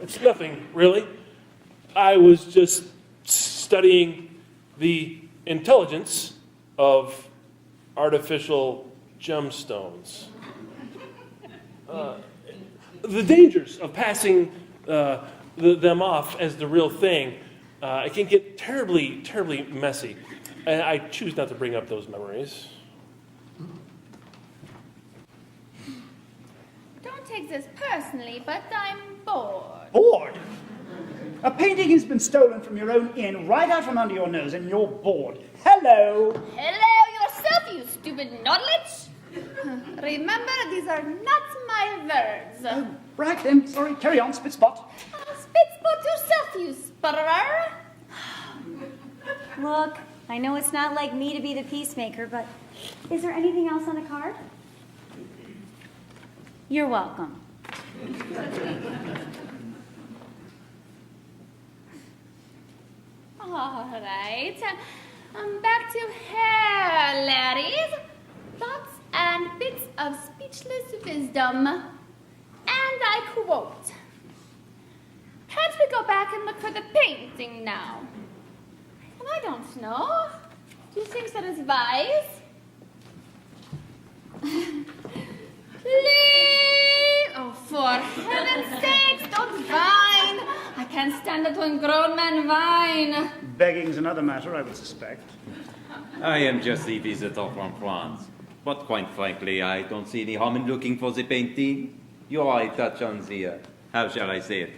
It's nothing, really. I was just studying the intelligence of artificial gemstones. The dangers of passing them off as the real thing, it can get terribly, terribly messy. And I choose not to bring up those memories. Don't take this personally, but I'm bored. Bored? A painting has been stolen from your own inn right out from under your nose and you're bored. Hello? Hello yourself, you stupid knowledge. Remember, these are not my words. Oh, right then. Sorry. Carry on, Spitspot. Spitspot yourself, you sputterer. Look, I know it's not like me to be the peacemaker, but is there anything else on the card? You're welcome. All right. Back to hair, laddies. Thoughts and bits of speechless wisdom. And I quote, can't we go back and look for the painting now? Well, I don't know. Do you think that is wise? Please! Oh, for heaven's sakes, don't whine. I can't stand it when grown men whine. Begging's another matter, I would suspect. I am just a visitor from France. But quite frankly, I don't see any harm in looking for the painting. You are a touch on the, how shall I say it,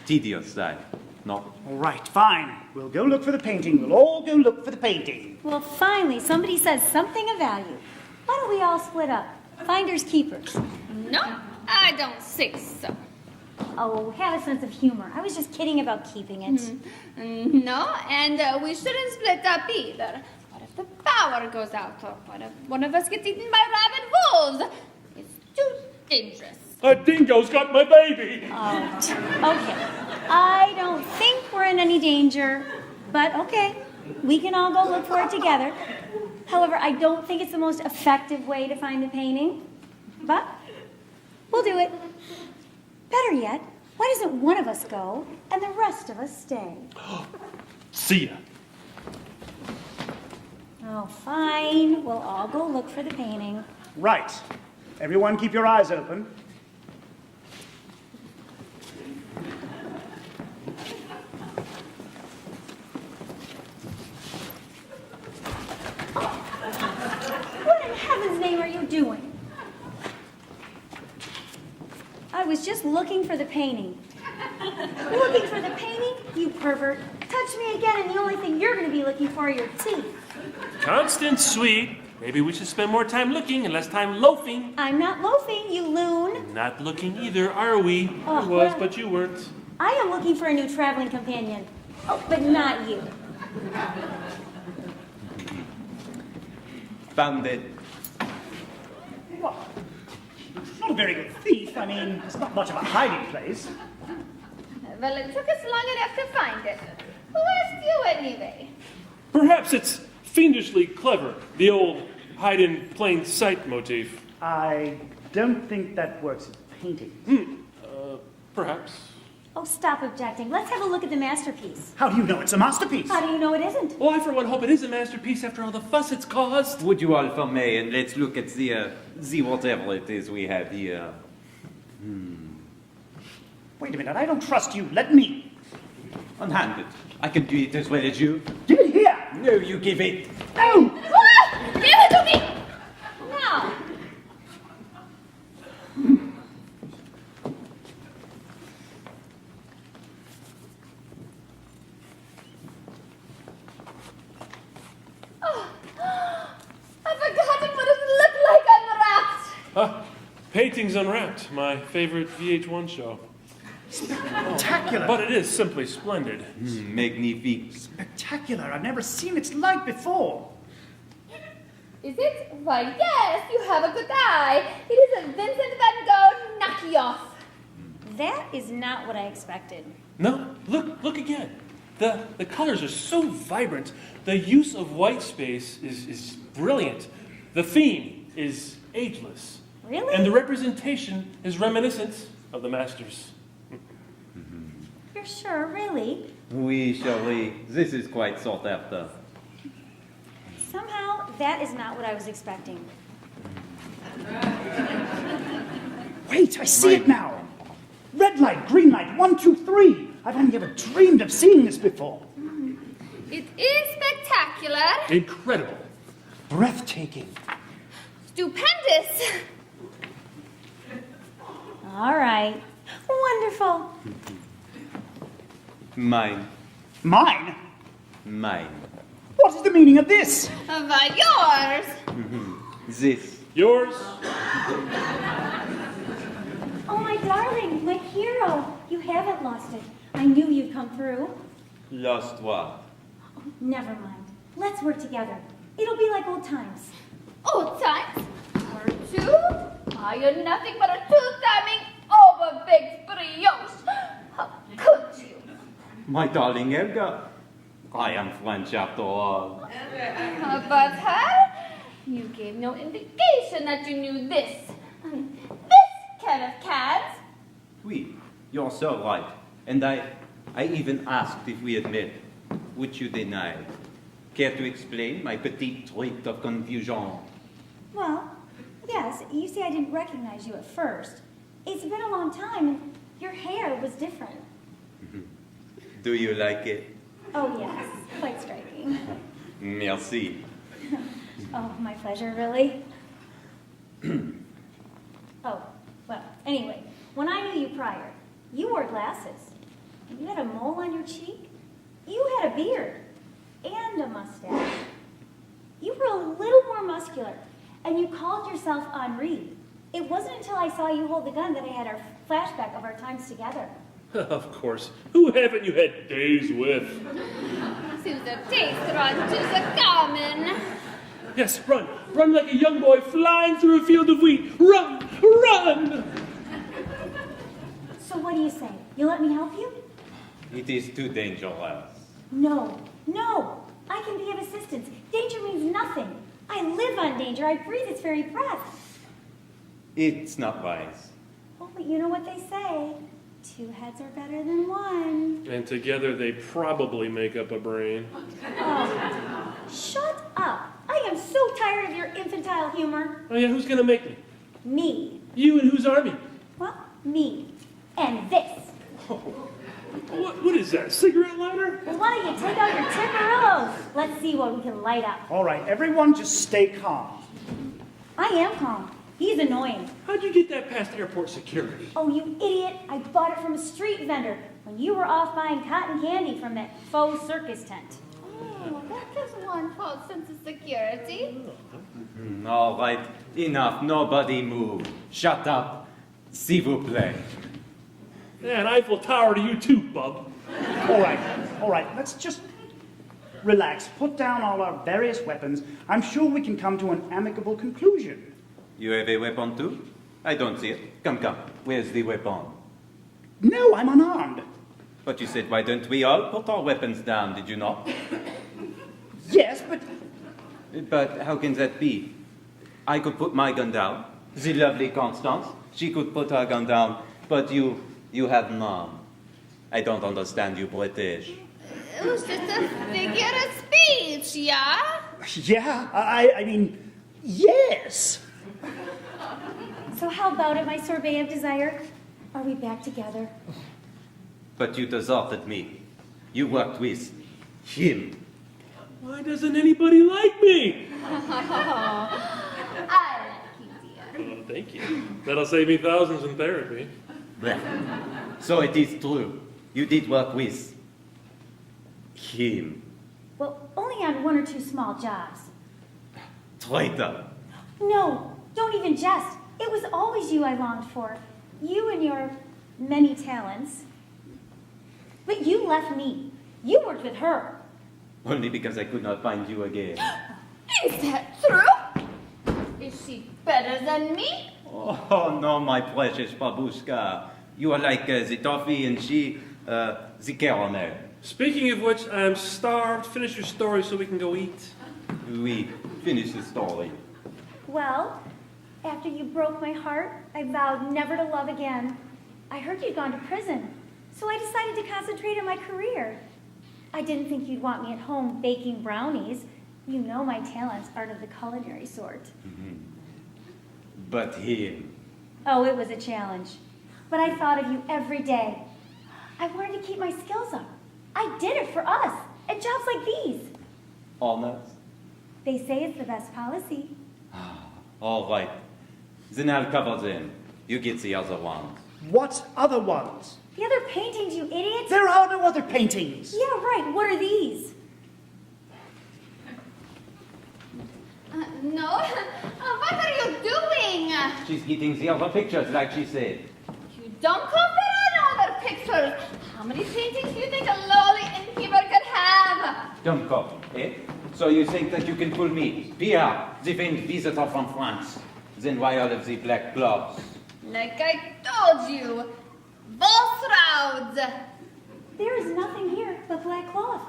tedious side. No? All right, fine. We'll go look for the painting. We'll all go look for the painting. Well, finally, somebody says something of value. Why don't we all split up? Finders keepers. No, I don't think so. Oh, have a sense of humor. I was just kidding about keeping it. No, and we shouldn't split up either. What if the power goes out? Or what if one of us gets eaten by rabid wolves? It's too dangerous. A dingo's got my baby. Oh, okay. I don't think we're in any danger, but okay. We can all go look for it together. However, I don't think it's the most effective way to find the painting, but we'll do it. Better yet, why doesn't one of us go and the rest of us stay? See ya. Oh, fine. We'll all go look for the painting. Right. Everyone keep your eyes open. What in heaven's name are you doing? I was just looking for the painting. Looking for the painting? You pervert. Touch me again and the only thing you're going to be looking for are your teeth. Constance, sweet, Maybe we should spend more time looking and less time loafing. I'm not loafing, you loon. Not looking either, are we? Oh, I was, well. but you weren't. I am looking for a new traveling companion. Oh, but not you. Found it. What? Not a very good thief. I mean, it's not much of a hiding place. Well, it took us long enough to find it. Who asked you anyway? Perhaps it's fiendishly clever, the old hide in plain sight motif. I don't think that works in painting. Perhaps. Oh, stop objecting. Let's have a look at the masterpiece. How do you know it's a masterpiece? How do you know it isn't? Well, I for one hope it is a masterpiece after all the fuss it's caused. Would you all for me, and let's look at the whatever it is we have here. Wait a minute, I don't trust you. Let me. Unhand it. I can do it as well as you. Give it here! No, you give it. No! Ah! Give it to me! Now. Oh, I forgot what it looked like unwrapped. Paintings Unwrapped, my favorite VH1 show. Spectacular! But it is simply splendid. Magnifique. Spectacular! I've never seen its like before. Is it? Why, yes, you have a good eye. It is a Vincent van Gogh knockoff. That is not what I expected. No, look again. The colors are so vibrant. The use of white space is brilliant. The theme is ageless. Really? And the representation is reminiscent of the masters. You're sure, really? Oui, Charlie. This is quite sought after. Somehow, that is not what I was expecting. Wait, I see it now. Red light, green light, 1, 2, 3. I've only ever dreamed of seeing this before. It is spectacular. Incredible. Breathtaking. Stupendous. All right. Wonderful. Mine. Mine? Mine. What is the meaning of this? Why, yours. This. Yours? Oh, my darling, my hero. You haven't lost it. I knew you'd come through. Lost what? Oh, never mind. Let's work together. It'll be like old times. Old times. Or two? Are you nothing but a two-timing, over-baked brioche? How could you? My darling Elga. I am French after all. But her? You gave no indication that you knew this. This Kenneth Cans. Oui, you're so right. And I even asked if we had met, which you denied. Care to explain my petite trick of confusion? Well, yes, you see, I didn't recognize you at first. It's been a long time, and your hair was different. Do you like it? Oh, yes, quite striking. Merci. Oh, my pleasure, really? Oh, well, anyway, when I knew you prior, you wore glasses. You had a mole on your cheek. You had a beard and a mustache. You were a little more muscular, and you called yourself Henri. It wasn't until I saw you hold the gun that I had a flashback of our times together. Of course. Who haven't you had days with? To the taste run to the common. Yes, run. Run like a young boy flying through a field of wheat. Run! Run! So what do you say? You let me help you? It is too dangerous. No, no. I can be of assistance. Danger means nothing. I live on danger. I breathe its very breath. It's not wise. Oh, but you know what they say. 2 heads are better than 1. And together they probably make up a brain. Oh, shut up. I am so tired of your infantile humor. Oh yeah, who's gonna make me? Me. You and whose army? Well, me. And this. What is that, a cigarette lighter? Well, why don't you take out your Tiparillos? Let's see what we can light up. All right, everyone just stay calm. I am calm. He's annoying. How'd you get that past airport security? Oh, you idiot. I bought it from a street vendor when you were off buying cotton candy from that faux circus tent. Oh, that gives one false sense of security. All right, enough. Nobody move. Shut up. S'il vous plaît. Yeah, an Eiffel Tower to you too, bub. All right, let's just relax. Put down all our various weapons. I'm sure we can come to an amicable conclusion. You have a weapon too? I don't see it. Come. Where's the weapon? No, I'm unarmed. But you said, why don't we all put our weapons down, did you not? Yes, but But how can that be? I could put my gun down. The lovely Constance, she could put her gun down. But you have none. I don't understand you, British. It was just a figure of speech, yeah? yeah, I mean, yes. So how about it, my sorbet of desire? Are we back together? But you deserted me. You worked with him. Why doesn't anybody like me? I like you, dear. Oh, thank you. That'll save me thousands in therapy. Well, so it is true. You did work with him. Well, only on one or two small jobs. Traitor. No, don't even jest. It was always you I longed for. You and your many talents. But you left me. You worked with her. Only because I could not find you again. Is that true? Is she better than me? Oh, no, my precious babushka. You are like the toffee and she, the caramel. Speaking of which, I'm starved. Finish your story so we can go eat. We finish the story. Well, after you broke my heart, I vowed never to love again. I heard you'd gone to prison, so I decided to concentrate on my career. I didn't think you'd want me at home baking brownies. You know my talents aren't of the culinary sort. But him. Oh, it was a challenge. But I thought of you every day. I wanted to keep my skills up. I did it for us, at jobs like these. Honest? They say it's the best policy. All right. Then I'll cover them. You get the other ones. What other ones? The other paintings, you idiot! There are no other paintings. Yeah, right. What are these? No. What are you doing? She's getting the other pictures, like she said. You don't compare other pictures. How many paintings do you think a lowly innkeeper could have? Don't go, eh? So you think that you can fool me? Pierre, the famed visitor from France. Then why all of the black gloves? Like I told you, Volksraud. There is nothing here but black cloth.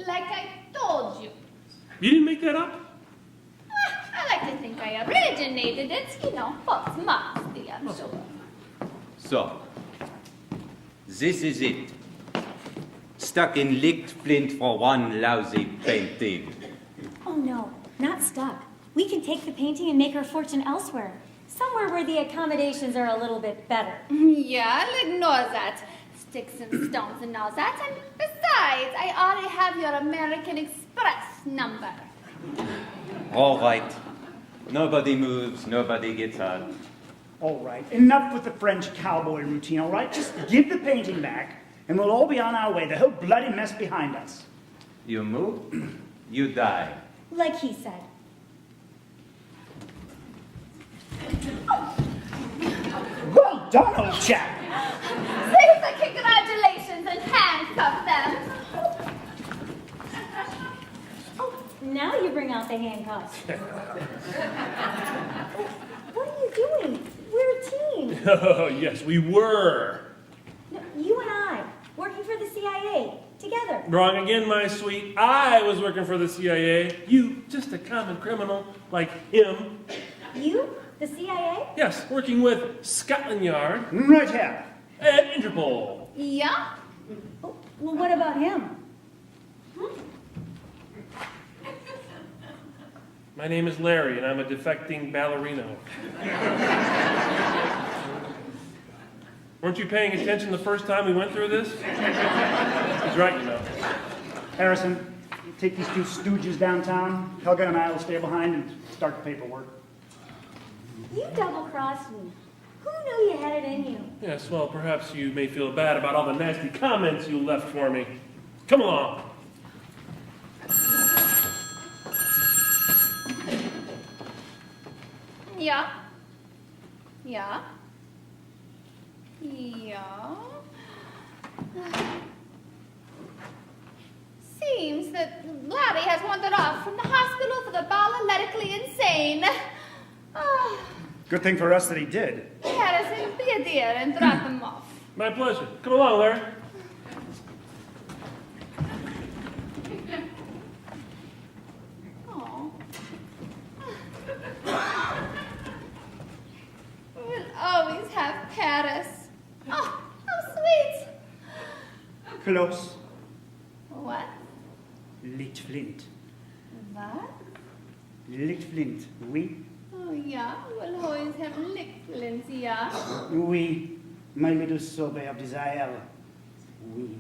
Like I told you. You didn't make that up? I like to think I originated it. You know, folks must be, I'm sure. So, this is it. Stuck in Like Flint for one lousy painting. Oh no, not stuck. We can take the painting and make our fortune elsewhere. Somewhere where the accommodations are a little bit better. Yeah, I'll ignore that. Sticks and stones and all that. And besides, I already have your American Express number. All right. Nobody moves, nobody gets hurt. All right, enough with the French cowboy routine, all right? Just give the painting back, and we'll all be on our way, the whole bloody mess behind us. You move, you die. Like he said. Well done, old chap. Say the congratulations and handcuff them. Oh, now you bring out the handcuffs. What are you doing? We're a team. Oh, yes, we were. No, you and I, working for the CIA, together. Wrong again, my sweet. I was working for the CIA. You, just a common criminal like him. You? The CIA? Yes, working with Scotland Yard Right here. and Interpol. Yeah? Oh, well, what about him? My name is Larry, and I'm a defecting ballerino. Weren't you paying attention the first time we went through this? He's right, you know. Harrison, take these two stooges downtown. Helga and I will stay behind and start the paperwork. You double-crossed me. Who knew you had it in you? Yes, well, perhaps you may feel bad about all the nasty comments you left for me. Come along. Yeah. Yeah. Yeah. Seems that Laddie has wandered off from the hospital for the paralytically insane. Ah, Good thing for us that he did. Harrison, be a dear and drop him off. My pleasure. Come along, Larry. Oh. We'll always have Paris. Oh, how sweet. Close. What? Like Flint. What? Like Flint, oui. Oh, yeah, we'll always have Like Flint, yeah. Oui, my little sober desire. Oui.